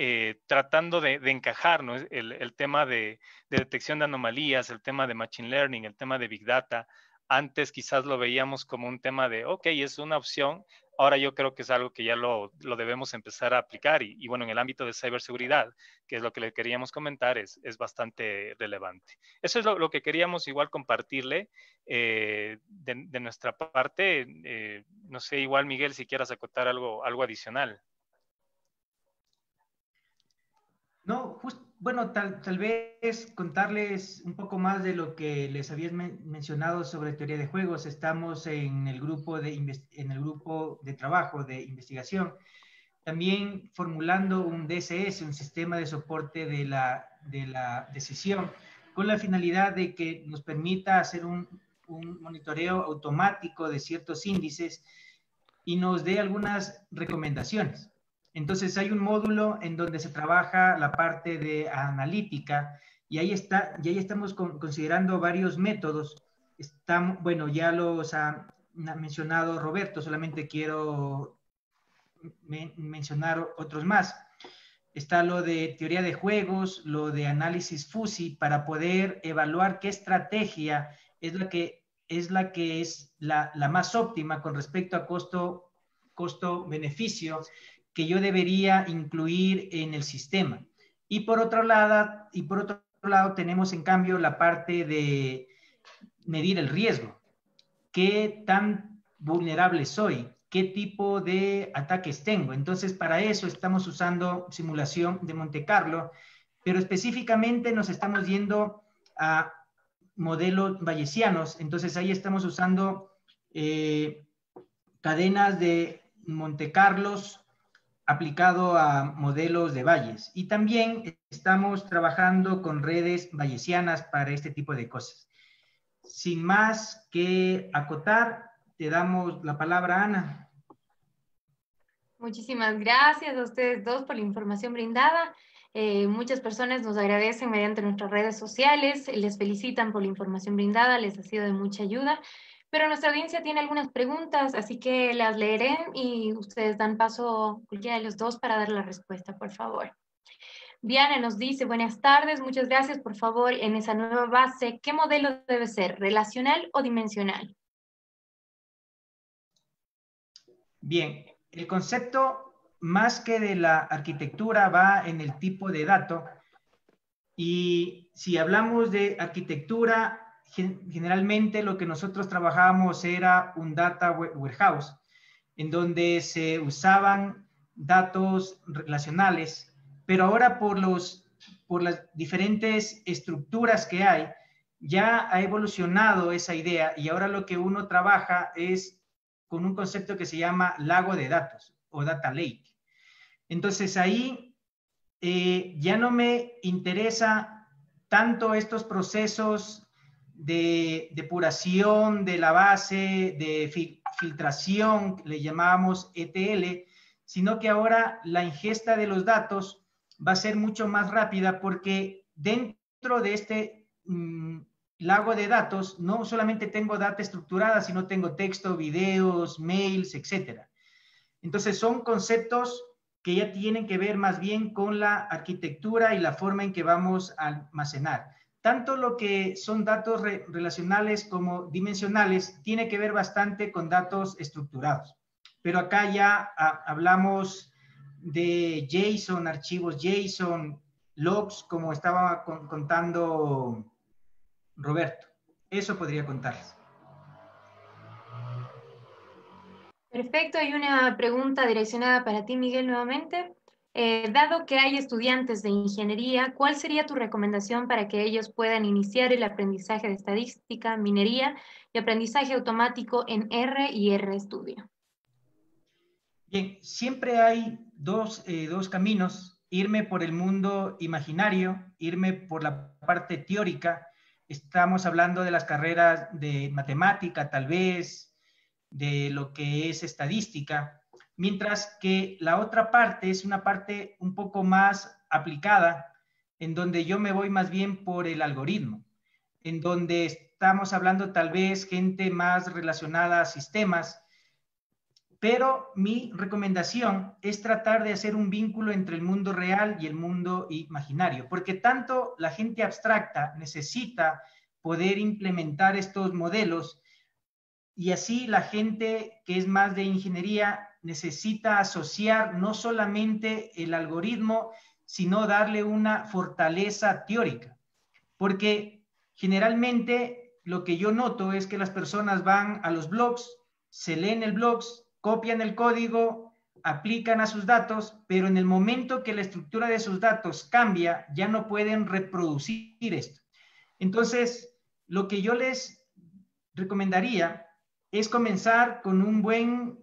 tratando de encajar, ¿no? El tema de detección de anomalías, el tema de Machine Learning, el tema de Big Data. Antes quizás lo veíamos como un tema de, ok, es una opción. Ahora yo creo que es algo que ya lo debemos empezar a aplicar. Y bueno, en el ámbito de ciberseguridad, que es lo que le queríamos comentar, es bastante relevante. Eso es lo que queríamos igual compartirle de nuestra parte. No sé, igual Miguel, si quieras acotar algo adicional. No, bueno, tal vez contarles un poco más de lo que les había mencionado sobre teoría de juegos. Estamos en el grupo de trabajo de investigación, también formulando un DSS, un sistema de soporte de la decisión, con la finalidad de que nos permita hacer un monitoreo automático de ciertos índices y nos dé algunas recomendaciones. Entonces hay un módulo en donde se trabaja la parte de analítica y ahí estamos considerando varios métodos. Bueno, ya los ha mencionado Roberto, solamente quiero mencionar otros más. Está lo de teoría de juegos, lo de análisis FUSI, para poder evaluar qué estrategia es la más óptima con respecto a costo-beneficio que yo debería incluir en el sistema. Y por otro lado tenemos en cambio la parte de medir el riesgo. ¿Qué tan vulnerable soy? ¿Qué tipo de ataques tengo? Entonces, para eso estamos usando simulación de Monte Carlo, pero específicamente nos estamos yendo a modelos bayesianos. Entonces, ahí estamos usando cadenas de Monte Carlos aplicado a modelos de Bayes. Y también estamos trabajando con redes bayesianas para este tipo de cosas. Sin más que acotar, te damos la palabra, Ana. Muchísimas gracias a ustedes dos por la información brindada. Muchas personas nos agradecen mediante nuestras redes sociales, les felicitan por la información brindada, les ha sido de mucha ayuda, pero nuestra audiencia tiene algunas preguntas, así que las leeré y ustedes dan paso cualquiera de los dos para dar la respuesta, por favor. Diana nos dice, buenas tardes, muchas gracias, por favor, en esa nueva base, ¿qué modelo debe ser, relacional o dimensional? Bien, el concepto más que de la arquitectura va en el tipo de dato, Y si hablamos de arquitectura, generalmente lo que nosotros trabajábamos era un data warehouse, en donde se usaban datos relacionales, pero ahora por las diferentes estructuras que hay, ya ha evolucionado esa idea y ahora lo que uno trabaja es con un concepto que se llama lago de datos o data lake. Entonces ahí ya no me interesa tanto estos procesos de depuración de la base, de filtración, le llamamos ETL, sino que ahora la ingesta de los datos va a ser mucho más rápida porque dentro de este lago de datos no solamente tengo data estructurada, sino tengo texto, videos, mails, etcétera. Entonces son conceptos que ya tienen que ver más bien con la arquitectura y la forma en que vamos a almacenar. Tanto lo que son datos relacionales como dimensionales tiene que ver bastante con datos estructurados. Pero acá ya hablamos de JSON, archivos JSON, logs, como estaba contando Roberto. Eso podría contarles. Perfecto, hay una pregunta direccionada para ti, Miguel, nuevamente. Dado que hay estudiantes de ingeniería, ¿cuál sería tu recomendación para que ellos puedan iniciar el aprendizaje de estadística, minería y aprendizaje automático en R y RStudio? Bien, siempre hay dos caminos, irme por el mundo imaginario, irme por la parte teórica. Estamos hablando de las carreras de matemática, tal vez, de lo que es estadística, mientras que la otra parte es una parte un poco más aplicada, en donde yo me voy más bien por el algoritmo, en donde estamos hablando tal vez gente más relacionada a sistemas, pero mi recomendación es tratar de hacer un vínculo entre el mundo real y el mundo imaginario, porque tanto la gente abstracta necesita poder implementar estos modelos y así la gente que es más de ingeniería necesita asociar no solamente el algoritmo, sino darle una fortaleza teórica, porque generalmente lo que yo noto es que las personas van a los blogs, se leen el blog, copian el código, aplican a sus datos, pero en el momento que la estructura de sus datos cambia, ya no pueden reproducir esto. Entonces, lo que yo les recomendaría es comenzar con un buen,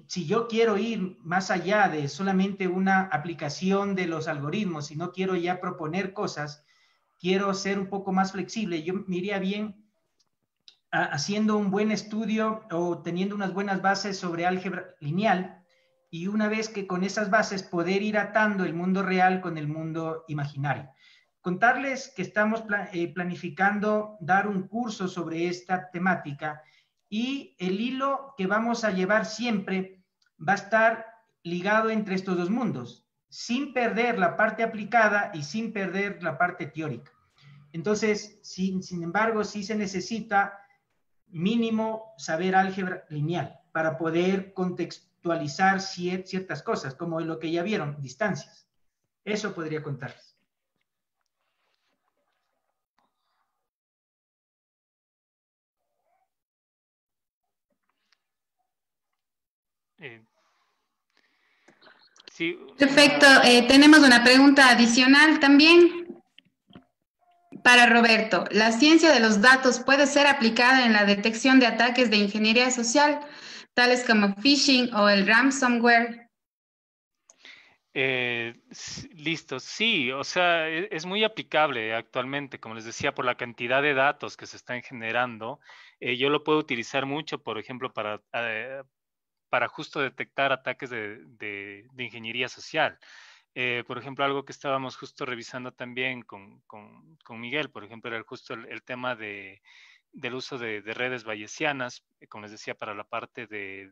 si yo quiero ir más allá de solamente una aplicación de los algoritmos, si no quiero ya proponer cosas, quiero ser un poco más flexible, yo me iría bien haciendo un buen estudio o teniendo unas buenas bases sobre álgebra lineal y una vez que con esas bases poder ir atando el mundo real con el mundo imaginario. Contarles que estamos planificando dar un curso sobre esta temática y el hilo que vamos a llevar siempre va a estar ligado entre estos dos mundos, sin perder la parte aplicada y sin perder la parte teórica. Entonces, sin embargo, sí se necesita mínimo saber álgebra lineal para poder contextualizar ciertas cosas, como lo que ya vieron, distancias. Eso podría contarles. Sí, Perfecto. Tenemos una pregunta adicional también para Roberto. ¿La ciencia de los datos puede ser aplicada en la detección de ataques de ingeniería social, tales como phishing o el ransomware? Listo, sí, o sea, es muy aplicable actualmente, como les decía, por la cantidad de datos que se están generando. Yo lo puedo utilizar mucho, por ejemplo, para justo detectar ataques de ingeniería social. Por ejemplo, algo que estábamos justo revisando también con Miguel, por ejemplo, era justo el tema del uso de redes bayesianas, como les decía, para la parte de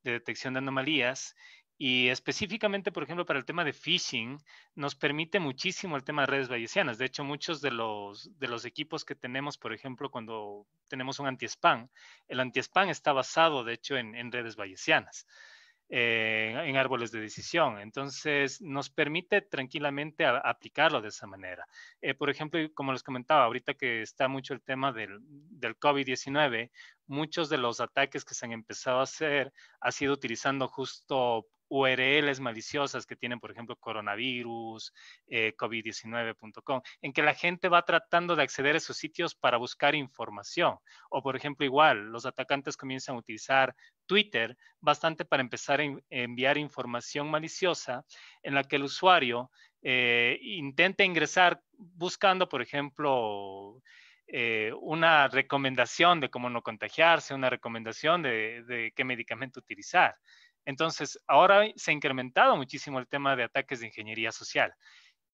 detección de anomalías. Y específicamente, por ejemplo, para el tema de phishing, nos permite muchísimo el tema de redes bayesianas. De hecho, muchos de los equipos que tenemos, por ejemplo, cuando tenemos un anti-spam, el anti-spam está basado, de hecho, en redes bayesianas. en árboles de decisión. Entonces, nos permite tranquilamente aplicarlo de esa manera. Por ejemplo, como les comentaba, ahorita que está mucho el tema del COVID-19, muchos de los ataques que se han empezado a hacer ha sido utilizando justo URLs maliciosas que tienen, por ejemplo, coronavirus, covid19.com, en que la gente va tratando de acceder a esos sitios para buscar información. O, por ejemplo, igual, los atacantes comienzan a utilizar Twitter bastante para empezar a enviar información maliciosa en la que el usuario intenta ingresar buscando, por ejemplo, una recomendación de cómo no contagiarse, una recomendación de qué medicamento utilizar. Entonces, ahora se ha incrementado muchísimo el tema de ataques de ingeniería social.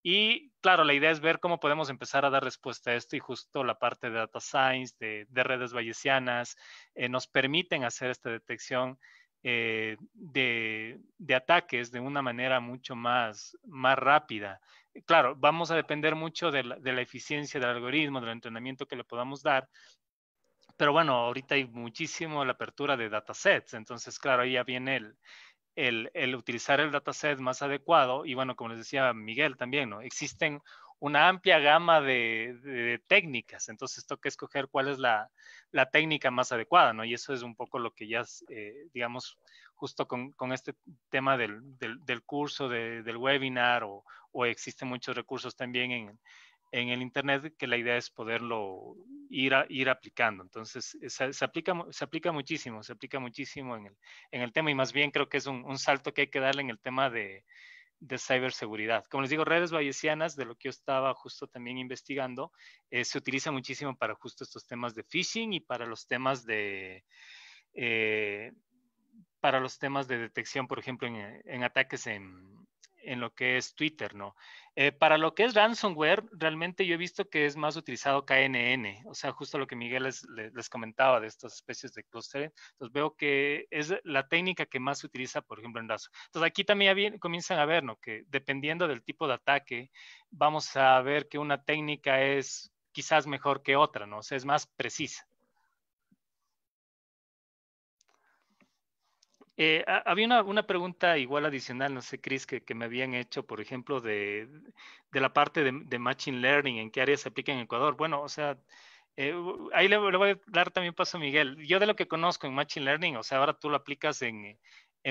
Y claro, la idea es ver cómo podemos empezar a dar respuesta a esto, y justo la parte de data science, de redes bayesianas, nos permiten hacer esta detección de ataques de una manera mucho más rápida. Claro, vamos a depender mucho de la eficiencia del algoritmo, del entrenamiento que le podamos dar. Pero bueno, ahorita hay muchísimo la apertura de datasets, entonces claro, ahí ya viene el utilizar el dataset más adecuado. Y bueno, como les decía Miguel también, ¿no? Existen una amplia gama de técnicas, entonces toca escoger cuál es la técnica más adecuada, ¿no? Y eso es un poco lo que ya, digamos, justo con este tema del curso, del webinar, o existen muchos recursos también en el Internet, que la idea es poderlo ir aplicando. Entonces, se aplica muchísimo en el tema, y más bien creo que es un salto que hay que darle en el tema de ciberseguridad. Como les digo, redes bayesianas, de lo que yo estaba justo también investigando, se utiliza muchísimo para justo estos temas de phishing y para los temas de detección, por ejemplo, en ataques en lo que es Twitter, ¿no? Para lo que es ransomware, realmente yo he visto que es más utilizado KNN, o sea, justo lo que Miguel les comentaba de estas especies de clustering. Entonces veo que es la técnica que más se utiliza, por ejemplo, en ransomware. Entonces aquí también comienzan a ver, ¿no? Que dependiendo del tipo de ataque, vamos a ver que una técnica es quizás mejor que otra, ¿no? O sea, es más precisa. Había una pregunta igual adicional, no sé, Chris, que me habían hecho, por ejemplo, de la parte de Machine Learning, ¿en qué áreas se aplica en Ecuador? Bueno, o sea, ahí le voy a dar también paso a Miguel. Yo de lo que conozco en Machine Learning, o sea, ahora tú lo aplicas en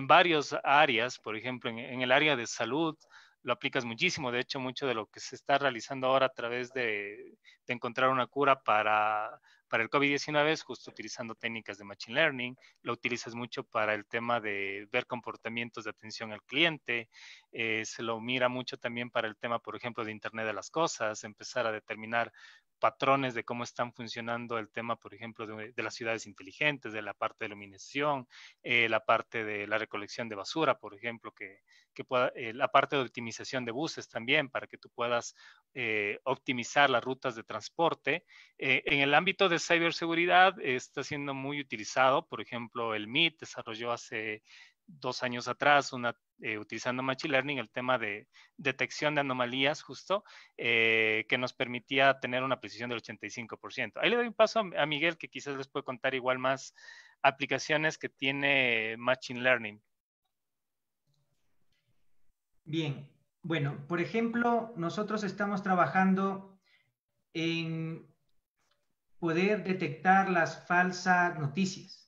varias áreas, por ejemplo, en el área de salud, lo aplicas muchísimo. De hecho, mucho de lo que se está realizando ahora a través de encontrar una cura para el COVID-19 es justo utilizando técnicas de Machine Learning. Lo utilizas mucho para el tema de ver comportamientos de atención al cliente. Se lo mira mucho también para el tema, por ejemplo, de Internet de las Cosas, empezar a determinar patrones de cómo están funcionando el tema, por ejemplo, de las ciudades inteligentes, de la parte de iluminación, la parte de la recolección de basura, por ejemplo, que pueda, la parte de optimización de buses también, para que tú puedas optimizar las rutas de transporte. En el ámbito de ciberseguridad está siendo muy utilizado, por ejemplo, el MIT desarrolló hace 2 años atrás, utilizando Machine Learning, el tema de detección de anomalías justo, que nos permitía tener una precisión del 85%. Ahí le doy un paso a Miguel, que quizás les puede contar igual más aplicaciones que tiene Machine Learning. Bien, bueno, por ejemplo, nosotros estamos trabajando en poder detectar las falsas noticias.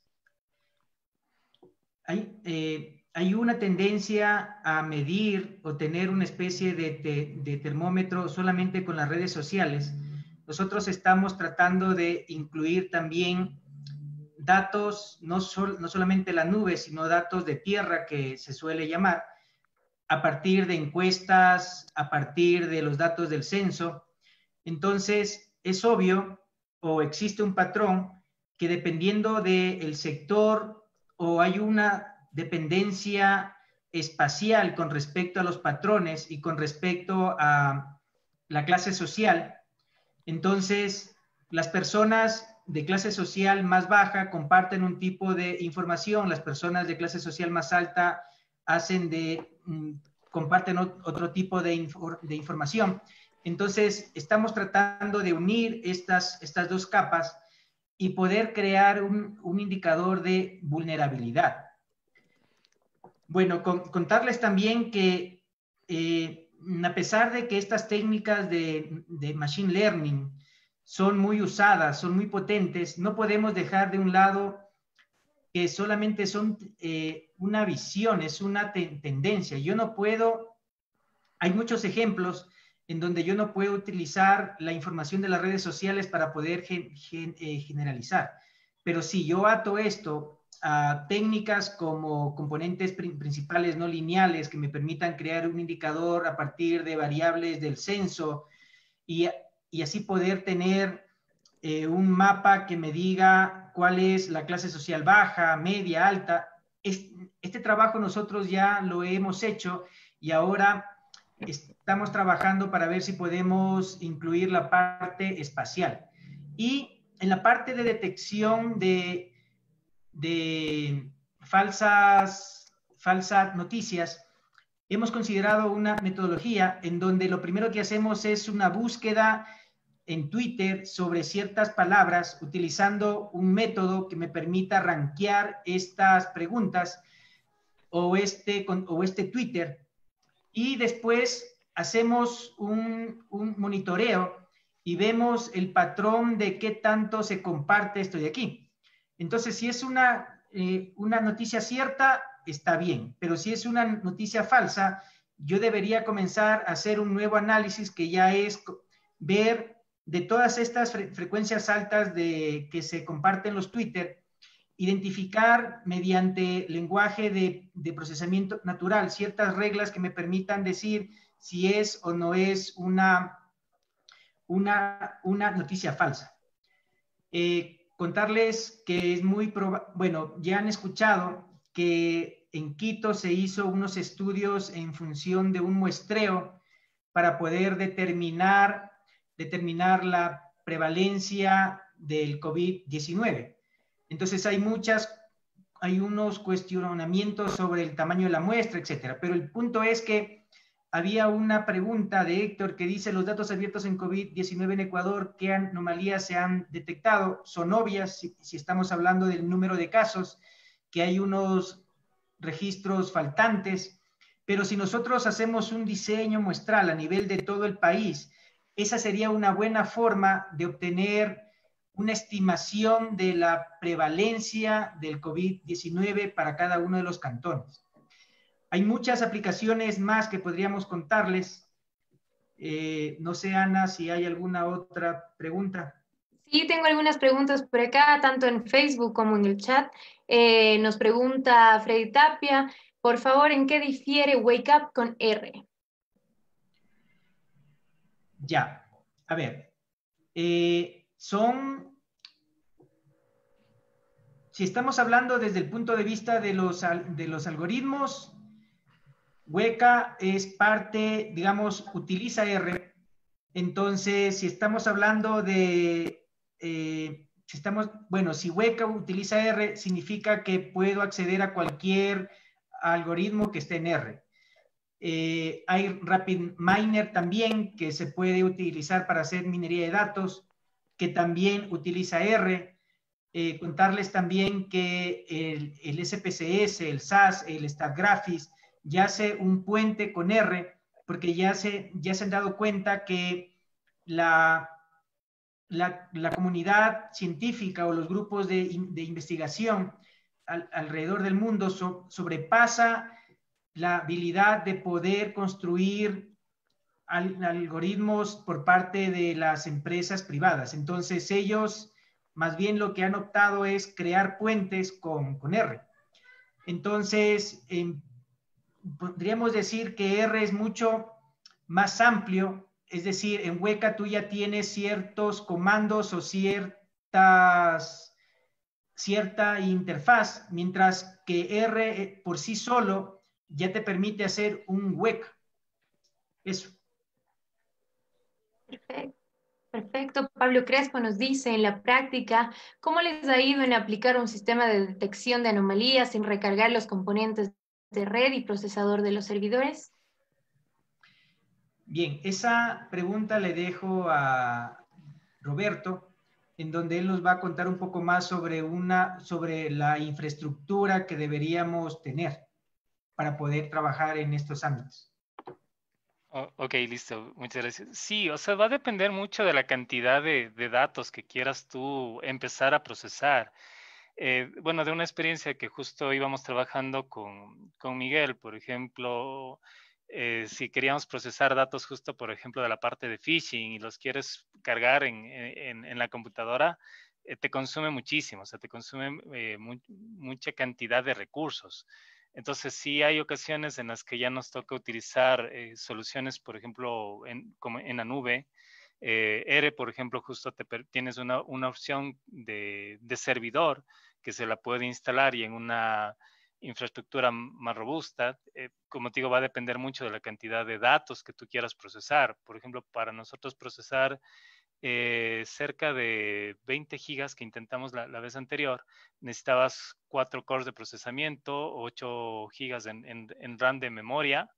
Hay una tendencia a medir o tener una especie de termómetro solamente con las redes sociales. Nosotros estamos tratando de incluir también datos, no solamente la nube, sino datos de tierra, que se suele llamar, a partir de encuestas, a partir de los datos del censo. Entonces, es obvio, o existe un patrón, que dependiendo del sector, o hay una dependencia espacial con respecto a los patrones y con respecto a la clase social. Entonces, las personas de clase social más baja comparten un tipo de información, las personas de clase social más alta comparten otro tipo de información. Entonces, estamos tratando de unir estas dos capas y poder crear un indicador de vulnerabilidad. Bueno, contarles también que a pesar de que estas técnicas de Machine Learning son muy usadas, son muy potentes, no podemos dejar de un lado que solamente son una visión, es una tendencia. Yo no puedo, hay muchos ejemplos en donde yo no puedo utilizar la información de las redes sociales para poder generalizar. Pero si yo ato esto a técnicas como componentes principales no lineales que me permitan crear un indicador a partir de variables del censo y así poder tener un mapa que me diga cuál es la clase social baja, media, alta. Este trabajo nosotros ya lo hemos hecho y ahora estamos trabajando para ver si podemos incluir la parte espacial. Y en la parte de detección de falsas noticias, hemos considerado una metodología en donde lo primero que hacemos es una búsqueda en Twitter sobre ciertas palabras utilizando un método que me permita rankear estas preguntas o este Twitter, y después hacemos un monitoreo y vemos el patrón de qué tanto se comparte esto de aquí. Entonces, si es una noticia cierta, está bien, pero si es una noticia falsa, yo debería comenzar a hacer un nuevo análisis que ya es ver de todas estas frecuencias altas que se comparten los Twitter, identificar mediante lenguaje de procesamiento natural ciertas reglas que me permitan decir si es o no es una noticia falsa. Contarles que es muy probable, bueno, ya han escuchado que en Quito se hizo unos estudios en función de un muestreo para poder determinar la prevalencia del COVID-19. Entonces hay unos cuestionamientos sobre el tamaño de la muestra, etcétera. Pero el punto es que había una pregunta de Héctor que dice: los datos abiertos en COVID-19 en Ecuador, ¿qué anomalías se han detectado? Son obvias si estamos hablando del número de casos, que hay unos registros faltantes, pero si nosotros hacemos un diseño muestral a nivel de todo el país, esa sería una buena forma de obtener una estimación de la prevalencia del COVID-19 para cada uno de los cantones. Hay muchas aplicaciones más que podríamos contarles. No sé, Ana, si hay alguna otra pregunta. Sí, tengo algunas preguntas por acá, tanto en Facebook como en el chat. Nos pregunta Freddy Tapia, por favor, ¿en qué difiere Wake Up con R? Ya, a ver, si estamos hablando desde el punto de vista de los algoritmos, Weka es parte, digamos, utiliza R. Entonces, si estamos hablando de, si Weka utiliza R, significa que puedo acceder a cualquier algoritmo que esté en R. Hay RapidMiner también, que se puede utilizar para hacer minería de datos, que también utiliza R. Contarles también que el SPSS, el SAS, el StatGraphics, ya hace un puente con R, porque ya se han dado cuenta que la comunidad científica o los grupos de investigación alrededor del mundo sobrepasa la habilidad de poder construir algoritmos por parte de las empresas privadas. Entonces ellos más bien lo que han optado es crear puentes con R. Entonces, podríamos decir que R es mucho más amplio, es decir, en Weka tú ya tienes ciertos comandos o cierta interfaz, mientras que R por sí solo ya te permite hacer un Weka. Eso. Perfecto. Pablo Crespo nos dice, en la práctica, ¿cómo les ha ido en aplicar un sistema de detección de anomalías sin recargar los componentes de red y procesador de los servidores? Bien, esa pregunta le dejo a Roberto, en donde él nos va a contar un poco más sobre la infraestructura que deberíamos tener. para poder trabajar en estos ámbitos. Ok, listo, muchas gracias. Sí, o sea, va a depender mucho de la cantidad de datos que quieras tú empezar a procesar. Bueno, de una experiencia que justo íbamos trabajando con Miguel, por ejemplo, si queríamos procesar datos justo, por ejemplo, de la parte de phishing y los quieres cargar en la computadora, te consume muchísimo, o sea, te consume mucha cantidad de recursos. Entonces, sí hay ocasiones en las que ya nos toca utilizar soluciones, por ejemplo, como en la nube. R, por ejemplo, justo tienes una opción de servidor que se la puede instalar y en una infraestructura más robusta. Como te digo, va a depender mucho de la cantidad de datos que tú quieras procesar. Por ejemplo, para nosotros procesar cerca de 20 gigas que intentamos la vez anterior, necesitabas 4 cores de procesamiento, 8 gigas en RAM de memoria.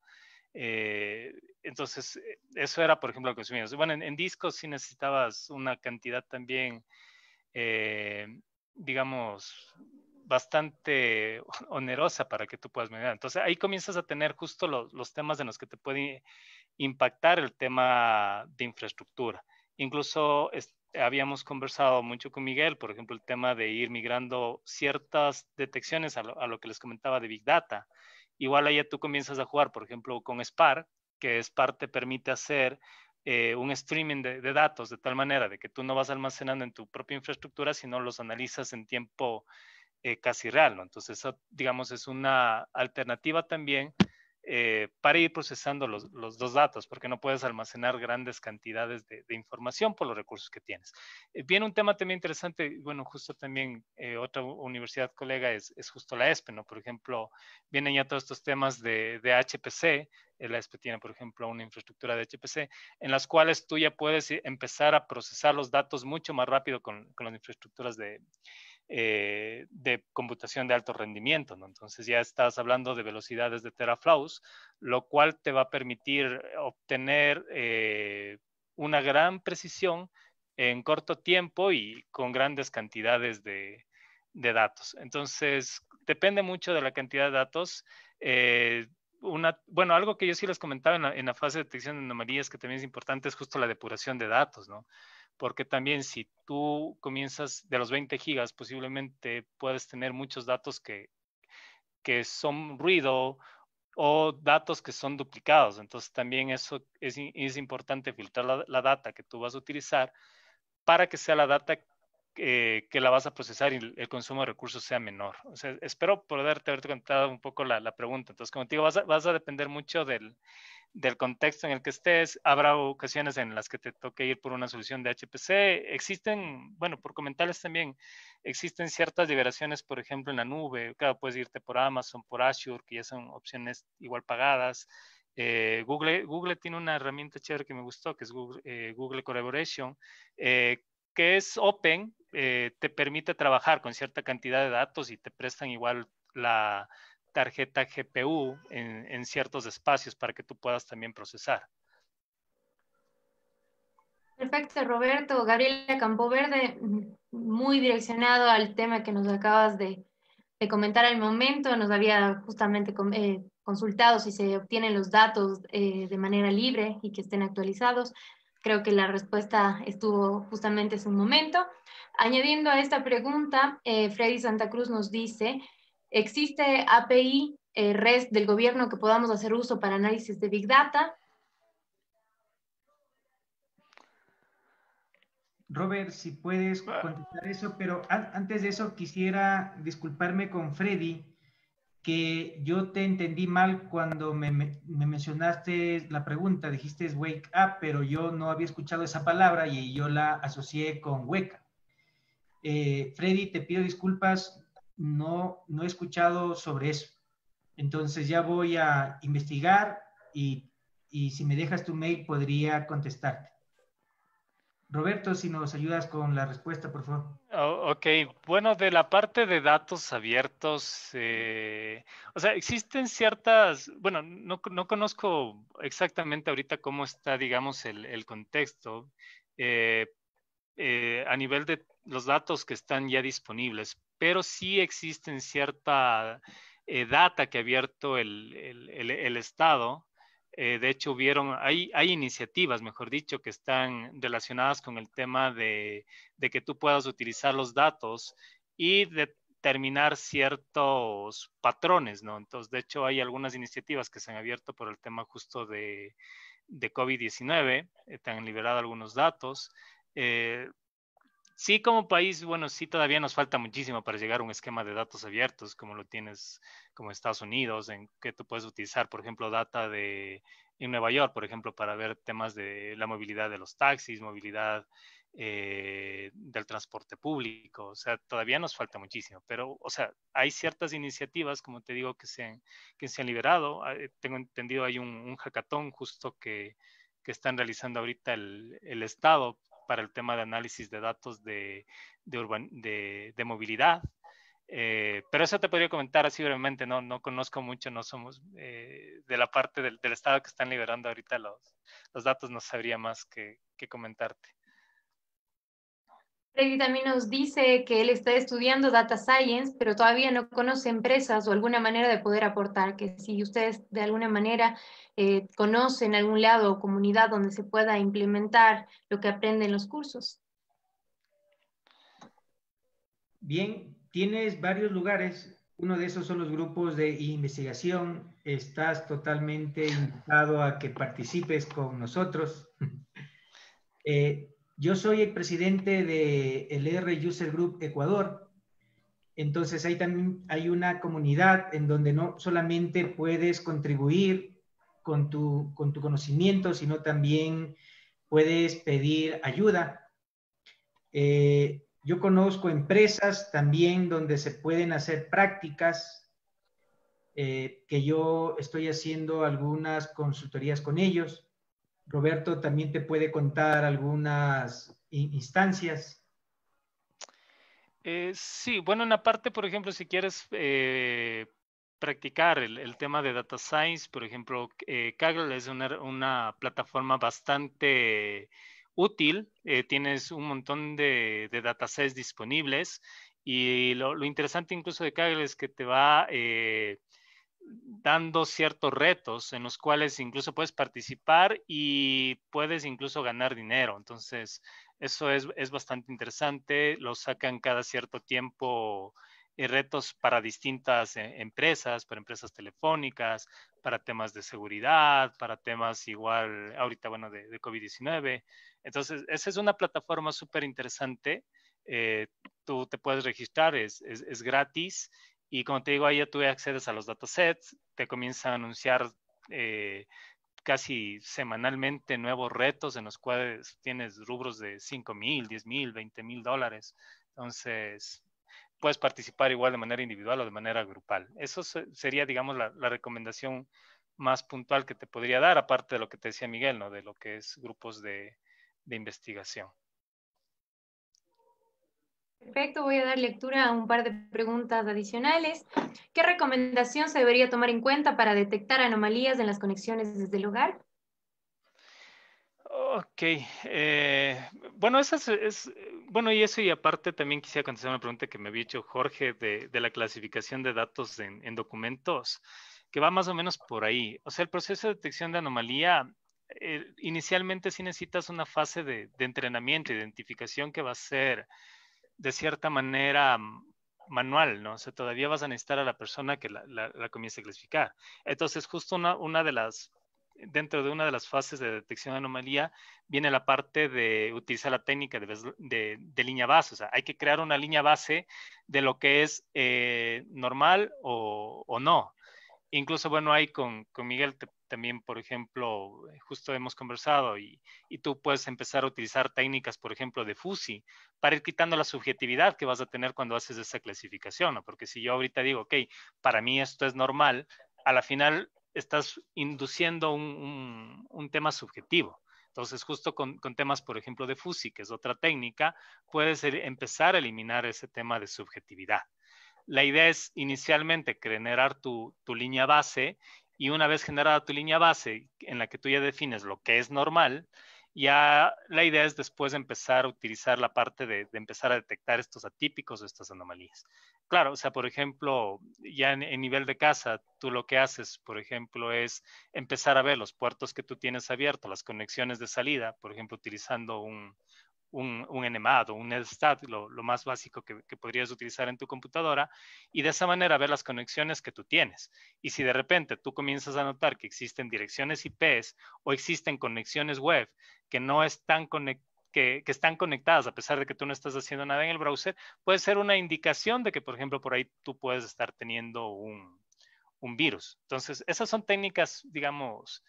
Entonces, eso era, por ejemplo, lo que consumíamos. Bueno, en discos sí necesitabas una cantidad también, digamos, bastante onerosa para que tú puedas mejorar. Entonces, ahí comienzas a tener justo los temas en los que te puede impactar el tema de infraestructura. Incluso habíamos conversado mucho con Miguel, por ejemplo, el tema de ir migrando ciertas detecciones a lo que les comentaba de Big Data. Igual ahí tú comienzas a jugar, por ejemplo, con Spark, que Spark te permite hacer un streaming de datos de tal manera de que tú no vas almacenando en tu propia infraestructura, sino los analizas en tiempo casi real, ¿no? Entonces, eso, digamos, es una alternativa también para ir procesando los dos datos, porque no puedes almacenar grandes cantidades de información por los recursos que tienes. Viene un tema también interesante, bueno, justo también otra universidad colega es justo la ESPE, ¿no? Por ejemplo, vienen ya todos estos temas de HPC, la ESPE tiene, por ejemplo, una infraestructura de HPC, en las cuales tú ya puedes empezar a procesar los datos mucho más rápido con las infraestructuras de computación de alto rendimiento, ¿no? Entonces ya estás hablando de velocidades de teraflops, lo cual te va a permitir obtener una gran precisión en corto tiempo y con grandes cantidades de datos. Entonces, depende mucho de la cantidad de datos. Bueno, algo que yo sí les comentaba en la fase de detección de anomalías que también es importante es justo la depuración de datos, ¿no? Porque también si tú comienzas de los 20 gigas, posiblemente puedes tener muchos datos que son ruido o datos que son duplicados. Entonces también eso es importante filtrar la data que tú vas a utilizar para que sea la data que la vas a procesar y el consumo de recursos sea menor. O sea, espero haberte contado un poco la pregunta. Entonces, como te digo, vas a depender mucho del contexto en el que estés. Habrá ocasiones en las que te toque ir por una solución de HPC. Existen, bueno, por comentarles también, existen ciertas liberaciones, por ejemplo, en la nube. Claro, puedes irte por Amazon, por Azure, que ya son opciones igual pagadas. Google tiene una herramienta chévere que me gustó, que es Google Collaboration, que es open, te permite trabajar con cierta cantidad de datos y te prestan igual la tarjeta GPU en ciertos espacios para que tú puedas también procesar. Perfecto, Roberto. Gabriela Campoverde, muy direccionado al tema que nos acabas de comentar al momento. Nos había justamente consultado si se obtienen los datos de manera libre y que estén actualizados. Creo que la respuesta estuvo justamente en su momento. Añadiendo a esta pregunta, Freddy Santa Cruz nos dice, ¿existe API REST del gobierno que podamos hacer uso para análisis de Big Data? Robert, si puedes contestar eso, pero antes de eso quisiera disculparme con Freddy, que yo te entendí mal cuando me mencionaste la pregunta, dijiste wake up, pero yo no había escuchado esa palabra y yo la asocié con hueca. Freddy, te pido disculpas, no he escuchado sobre eso. Entonces ya voy a investigar y si me dejas tu mail podría contestarte. Roberto, si nos ayudas con la respuesta, por favor. Ok, bueno, de la parte de datos abiertos, o sea, existen ciertas, bueno, no conozco exactamente ahorita cómo está, digamos, el contexto a nivel de los datos que están ya disponibles, pero sí existen cierta data que ha abierto el Estado. De hecho, hay iniciativas, mejor dicho, que están relacionadas con el tema de que tú puedas utilizar los datos y determinar ciertos patrones, ¿no? Entonces, de hecho, hay algunas iniciativas que se han abierto por el tema justo de COVID-19, te han liberado algunos datos. Sí, como país, bueno, sí todavía nos falta muchísimo para llegar a un esquema de datos abiertos como lo tienes como Estados Unidos, en que tú puedes utilizar, por ejemplo, data en Nueva York, por ejemplo, para ver temas de la movilidad de los taxis, movilidad del transporte público. O sea, todavía nos falta muchísimo, pero, o sea, hay ciertas iniciativas, como te digo, que se han liberado. Tengo entendido, hay un hackathon justo que están realizando ahorita el Estado para el tema de análisis de datos de movilidad. Pero eso te podría comentar así brevemente, no conozco mucho, no somos de la parte del Estado que están liberando ahorita los datos, no sabría más que comentarte. Freddy también nos dice que él está estudiando Data Science, pero todavía no conoce empresas o alguna manera de poder aportar, que si ustedes de alguna manera conocen algún lado o comunidad donde se pueda implementar lo que aprende en los cursos. Bien, tienes varios lugares. Uno de esos son los grupos de investigación. Estás totalmente invitado a que participes con nosotros. Yo soy el presidente del R User Group Ecuador. Entonces ahí también hay una comunidad en donde no solamente puedes contribuir con tu conocimiento, sino también puedes pedir ayuda. Yo conozco empresas también donde se pueden hacer prácticas, que yo estoy haciendo algunas consultorías con ellos. Roberto también te puede contar algunas instancias. Sí, bueno, en la parte, por ejemplo, si quieres practicar el tema de data science, por ejemplo, Kaggle es una plataforma bastante útil. Tienes un montón de datasets disponibles y lo interesante incluso de Kaggle es que te va dando ciertos retos en los cuales incluso puedes participar y puedes incluso ganar dinero. Entonces, eso es bastante interesante. Lo sacan cada cierto tiempo retos para distintas empresas, para empresas telefónicas, para temas de seguridad, para temas igual, ahorita, bueno, de COVID-19. Entonces, esa es una plataforma súper interesante. Tú te puedes registrar, es gratis. Y como te digo, ahí ya tú accedes a los datasets, te comienzan a anunciar casi semanalmente nuevos retos en los cuales tienes rubros de 5,000, 10,000, 20,000 dólares. Entonces, puedes participar igual de manera individual o de manera grupal. Eso sería, digamos, la recomendación más puntual que te podría dar, aparte de lo que te decía Miguel, ¿no? De lo que es grupos de investigación. Perfecto, voy a dar lectura a un par de preguntas adicionales. ¿Qué recomendación se debería tomar en cuenta para detectar anomalías en las conexiones desde el hogar? Ok, bueno, bueno, y eso, y aparte también quisiera contestar una pregunta que me había hecho Jorge de la clasificación de datos en documentos, que va más o menos por ahí. O sea, el proceso de detección de anomalía, inicialmente sí necesitas una fase de entrenamiento, identificación que va a ser de cierta manera manual, ¿no? O sea, todavía vas a necesitar a la persona que la comience a clasificar. Entonces, justo dentro de una de las fases de detección de anomalía, viene la parte de utilizar la técnica de línea base. O sea, hay que crear una línea base de lo que es normal o no. Incluso, bueno, ahí con Miguel también, por ejemplo, justo hemos conversado y tú puedes empezar a utilizar técnicas, por ejemplo, de FUSI para ir quitando la subjetividad que vas a tener cuando haces esa clasificación, ¿no? Porque si yo ahorita digo, ok, para mí esto es normal, a la final estás induciendo un tema subjetivo. Entonces, justo con temas, por ejemplo, de FUSI, que es otra técnica, puedes empezar a eliminar ese tema de subjetividad. La idea es inicialmente generar tu línea base y una vez generada tu línea base en la que tú ya defines lo que es normal, ya la idea es después empezar a utilizar la parte de empezar a detectar estos atípicos o estas anomalías. claro, o sea, por ejemplo, ya en nivel de casa, tú lo que haces, por ejemplo, es empezar a ver los puertos que tú tienes abiertos, las conexiones de salida, por ejemplo, utilizando un NMAD o un NetStat, lo más básico que podrías utilizar en tu computadora, y de esa manera ver las conexiones que tú tienes. Y si de repente tú comienzas a notar que existen direcciones IPs o existen conexiones web que no están que están conectadas a pesar de que tú no estás haciendo nada en el browser, puede ser una indicación de que, por ejemplo, por ahí tú puedes estar teniendo un virus. Entonces, esas son técnicas, digamos,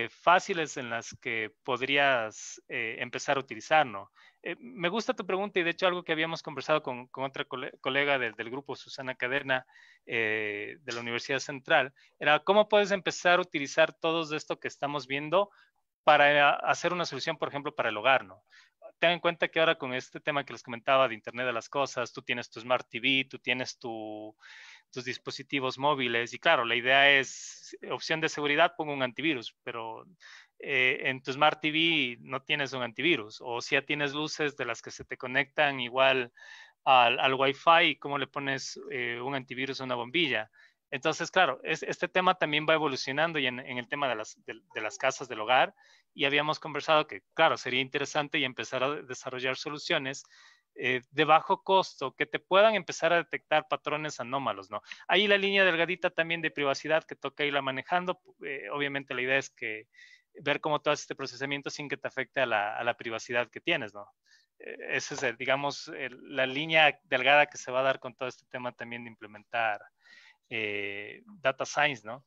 fáciles en las que podrías empezar a utilizar, ¿no? Me gusta tu pregunta y de hecho algo que habíamos conversado con otra colega del grupo, Susana Cadena, de la Universidad Central, era cómo puedes empezar a utilizar todo esto que estamos viendo para hacer una solución, por ejemplo, para el hogar, ¿no? Ten en cuenta que ahora con este tema que les comentaba de Internet de las Cosas, tú tienes tu Smart TV, tú tienes tus dispositivos móviles y claro, la idea es, opción de seguridad, pongo un antivirus, pero en tu Smart TV no tienes un antivirus o si ya tienes luces de las que se te conectan igual al Wi-Fi, ¿cómo le pones un antivirus a una bombilla? Entonces, claro, este tema también va evolucionando y en el tema de las casas del hogar y habíamos conversado que, claro, sería interesante y empezar a desarrollar soluciones de bajo costo que te puedan empezar a detectar patrones anómalos, ¿no? Ahí la línea delgadita también de privacidad que toca irla manejando. Obviamente la idea es que ver cómo todo este procesamiento sin que te afecte a la privacidad que tienes, ¿no? Esa es, digamos, la línea delgada que se va a dar con todo este tema también de implementar data science, ¿no?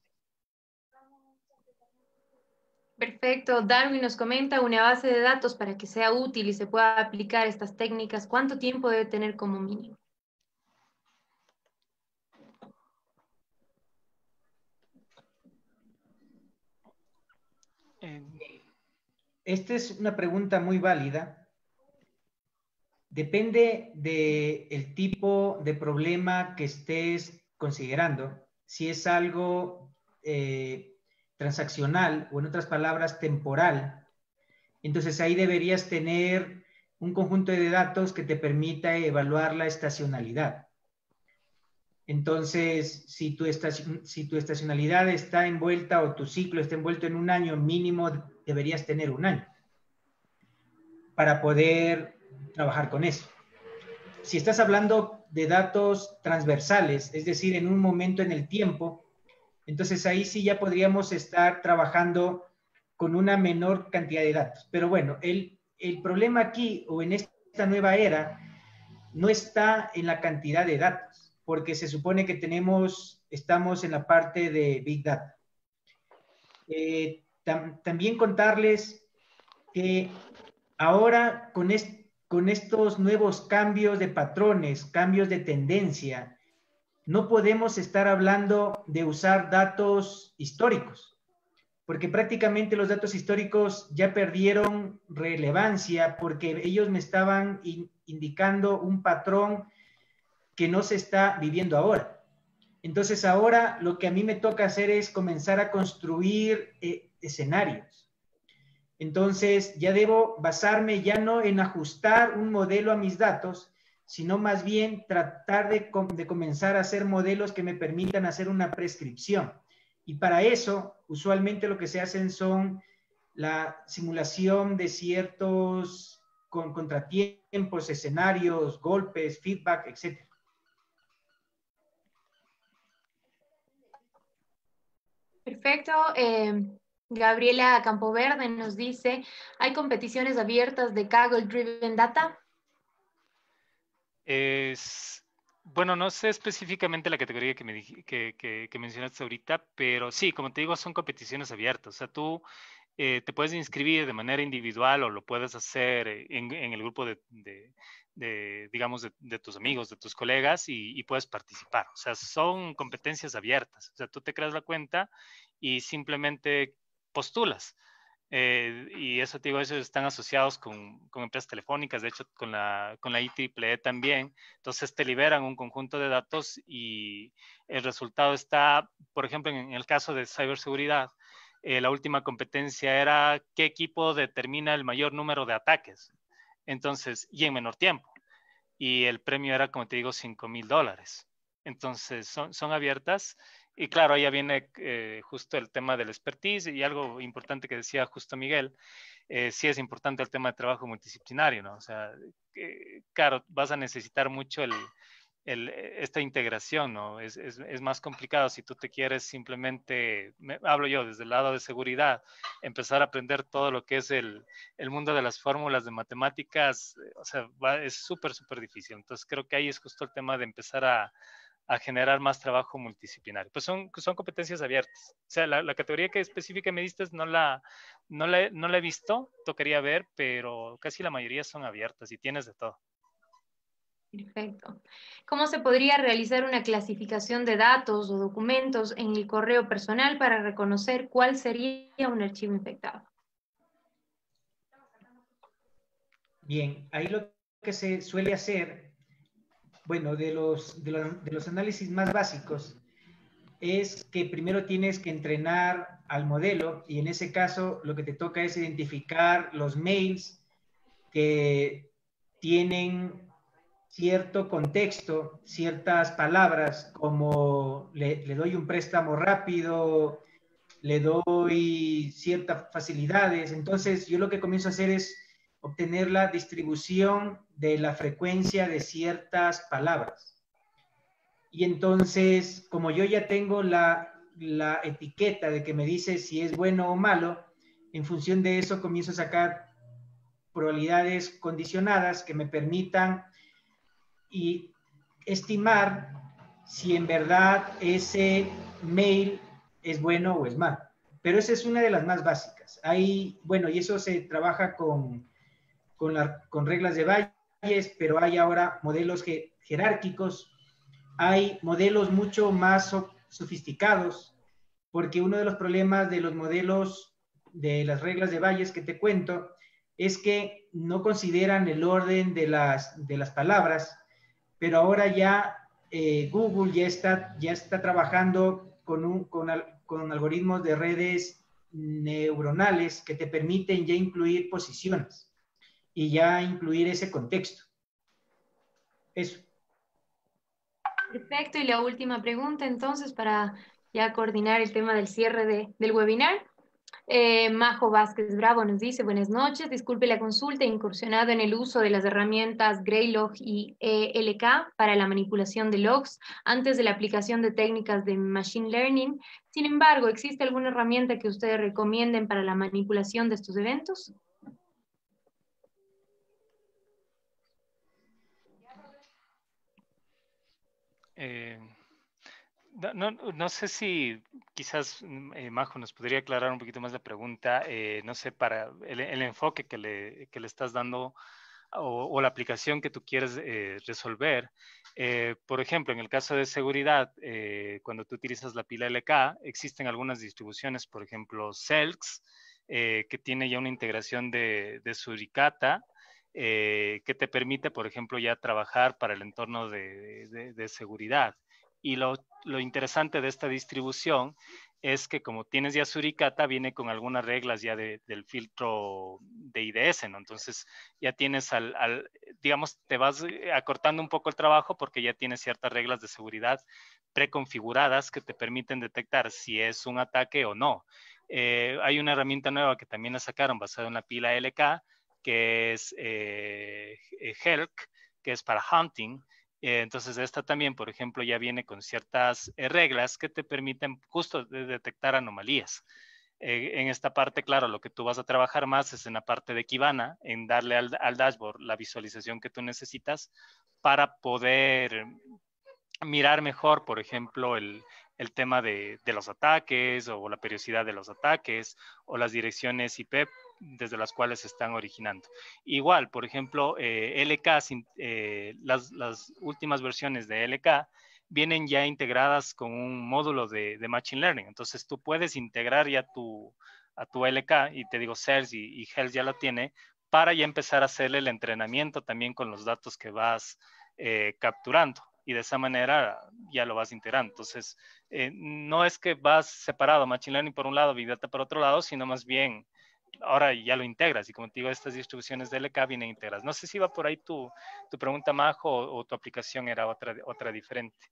Perfecto. Darwin nos comenta una base de datos para que sea útil y se pueda aplicar estas técnicas. ¿Cuánto tiempo debe tener como mínimo? Esta es una pregunta muy válida. Depende del tipo de problema que estés considerando. Si es algo transaccional o en otras palabras temporal, entonces ahí deberías tener un conjunto de datos que te permita evaluar la estacionalidad. Entonces, si tu estacionalidad está envuelta o tu ciclo está envuelto en un año, mínimo deberías tener un año para poder trabajar con eso. Si estás hablando de datos transversales, es decir, en un momento en el tiempo, entonces ahí sí ya podríamos estar trabajando con una menor cantidad de datos. Pero bueno, el problema aquí o en esta nueva era no está en la cantidad de datos, porque se supone que estamos en la parte de Big Data. También contarles que ahora con estos nuevos cambios de patrones, cambios de tendencia, no podemos estar hablando de usar datos históricos, porque prácticamente los datos históricos ya perdieron relevancia porque ellos me estaban indicando un patrón que no se está viviendo ahora. Entonces ahora lo que a mí me toca hacer es comenzar a construir escenarios. Entonces ya debo basarme ya no en ajustar un modelo a mis datos, sino más bien tratar de comenzar a hacer modelos que me permitan hacer una prescripción. Y para eso, usualmente lo que se hacen son la simulación de ciertos contratiempos, escenarios, golpes, feedback, etc. Perfecto. Gabriela Campoverde nos dice, ¿hay competiciones abiertas de Kaggle Driven Data? Bueno, no sé específicamente la categoría que mencionaste ahorita, pero sí, como te digo, son competiciones abiertas. O sea, tú te puedes inscribir de manera individual o lo puedes hacer en el grupo digamos, de tus amigos, de tus colegas y puedes participar. O sea, son competencias abiertas. O sea, tú te creas la cuenta y simplemente postulas. Y eso te digo, esos están asociados con empresas telefónicas, de hecho con la IEEE también. Entonces te liberan un conjunto de datos y el resultado está, por ejemplo, en el caso de ciberseguridad, la última competencia era qué equipo determina el mayor número de ataques. Entonces, y en menor tiempo. y el premio era, como te digo, $5,000. Entonces, son abiertas. Y claro, ahí ya viene justo el tema del expertise y algo importante que decía justo Miguel, sí es importante el tema de trabajo multidisciplinario, ¿no? O sea, claro, vas a necesitar mucho esta integración, ¿no? Es más complicado si tú te quieres simplemente, hablo yo desde el lado de seguridad, empezar a aprender todo lo que es el mundo de las fórmulas de matemáticas, o sea, es súper, súper difícil. Entonces creo que ahí es justo el tema de empezar a generar más trabajo multidisciplinario. Pues son competencias abiertas. O sea, la categoría que específica me diste no la he visto, tocaría ver, pero casi la mayoría son abiertas y tienes de todo. Perfecto. ¿Cómo se podría realizar una clasificación de datos o documentos en el correo personal para reconocer cuál sería un archivo infectado? Bien, ahí lo que se suele hacer, bueno, de los análisis más básicos, es que primero tienes que entrenar al modelo y en ese caso lo que te toca es identificar los mails que tienen cierto contexto, ciertas palabras, como le doy un préstamo rápido, le doy ciertas facilidades. Entonces, yo lo que comienzo a hacer es obtener la distribución de la frecuencia de ciertas palabras. Y entonces, como yo ya tengo la etiqueta de que me dice si es bueno o malo, en función de eso comienzo a sacar probabilidades condicionadas que me permitan y estimar si en verdad ese mail es bueno o es malo. Pero esa es una de las más básicas. Hay, bueno, y eso se trabaja con reglas de Bayes, pero hay ahora modelos jerárquicos, hay modelos mucho más sofisticados, porque uno de los problemas de los modelos de las reglas de Bayes que te cuento es que no consideran el orden de las palabras, pero ahora ya Google ya está trabajando con algoritmos de redes neuronales que te permiten ya incluir posiciones y ya incluir ese contexto. Eso. Perfecto, y la última pregunta entonces para ya coordinar el tema del cierre del webinar. Majo Vázquez Bravo nos dice, buenas noches, disculpe la consulta, he incursionado en el uso de las herramientas Greylog y ELK para la manipulación de logs antes de la aplicación de técnicas de Machine Learning. Sin embargo, ¿existe alguna herramienta que ustedes recomienden para la manipulación de estos eventos? No sé si quizás Majo nos podría aclarar un poquito más la pregunta, no sé, para el enfoque que le estás dando o la aplicación que tú quieres resolver. Por ejemplo, en el caso de seguridad, cuando tú utilizas la pila LK, existen algunas distribuciones, por ejemplo, Celx, que tiene ya una integración de Suricata, que te permite, por ejemplo, ya trabajar para el entorno de seguridad. Y lo interesante de esta distribución es que como tienes ya Suricata, viene con algunas reglas ya del filtro de IDS, ¿no? Entonces ya tienes digamos, te vas acortando un poco el trabajo porque ya tienes ciertas reglas de seguridad preconfiguradas que te permiten detectar si es un ataque o no. Hay una herramienta nueva que también la sacaron basada en la pila LK, que es Helk, que es para hunting. Entonces, esta también, por ejemplo, ya viene con ciertas reglas que te permiten justo detectar anomalías. En esta parte, claro, lo que tú vas a trabajar más es en la parte de Kibana, en darle al dashboard la visualización que tú necesitas para poder mirar mejor, por ejemplo, el tema de los ataques o la periodicidad de los ataques o las direcciones IP desde las cuales se están originando. Igual, por ejemplo, LK, las últimas versiones de LK vienen ya integradas con un módulo de Machine Learning. Entonces, tú puedes integrar ya a tu LK, y te digo, CERS y Health ya la tiene, para ya empezar a hacerle el entrenamiento también con los datos que vas capturando. Y de esa manera ya lo vas integrando. Entonces, no es que vas separado Machine Learning por un lado, Big Data por otro lado, sino más bien ahora ya lo integras y como te digo, estas distribuciones de LK vienen integradas. No sé si va por ahí tu pregunta, Majo, o tu aplicación era otra diferente.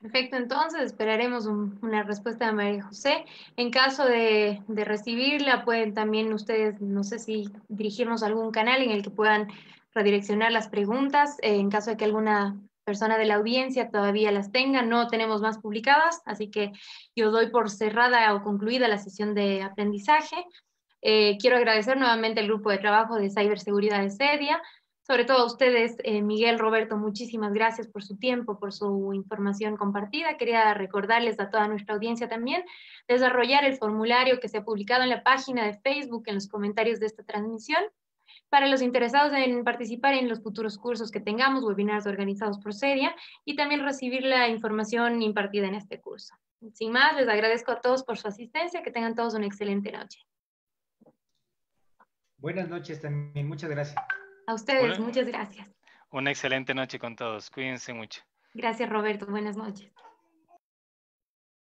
Perfecto, entonces esperaremos una respuesta de María José. En caso de recibirla, pueden también ustedes, no sé si dirigirnos a algún canal en el que puedan redireccionar las preguntas. En caso de que alguna persona de la audiencia todavía las tenga, no tenemos más publicadas, así que yo doy por cerrada o concluida la sesión de aprendizaje. Quiero agradecer nuevamente al grupo de trabajo de ciberseguridad de CEDIA, sobre todo a ustedes, Miguel, Roberto, muchísimas gracias por su tiempo, por su información compartida. Quería recordarles a toda nuestra audiencia también desarrollar el formulario que se ha publicado en la página de Facebook, en los comentarios de esta transmisión, para los interesados en participar en los futuros cursos que tengamos, webinars organizados por CEDIA, y también recibir la información impartida en este curso. Sin más, les agradezco a todos por su asistencia, que tengan todos una excelente noche. Buenas noches también, muchas gracias. A ustedes, muchas gracias. Una excelente noche con todos. Cuídense mucho. Gracias, Roberto. Buenas noches.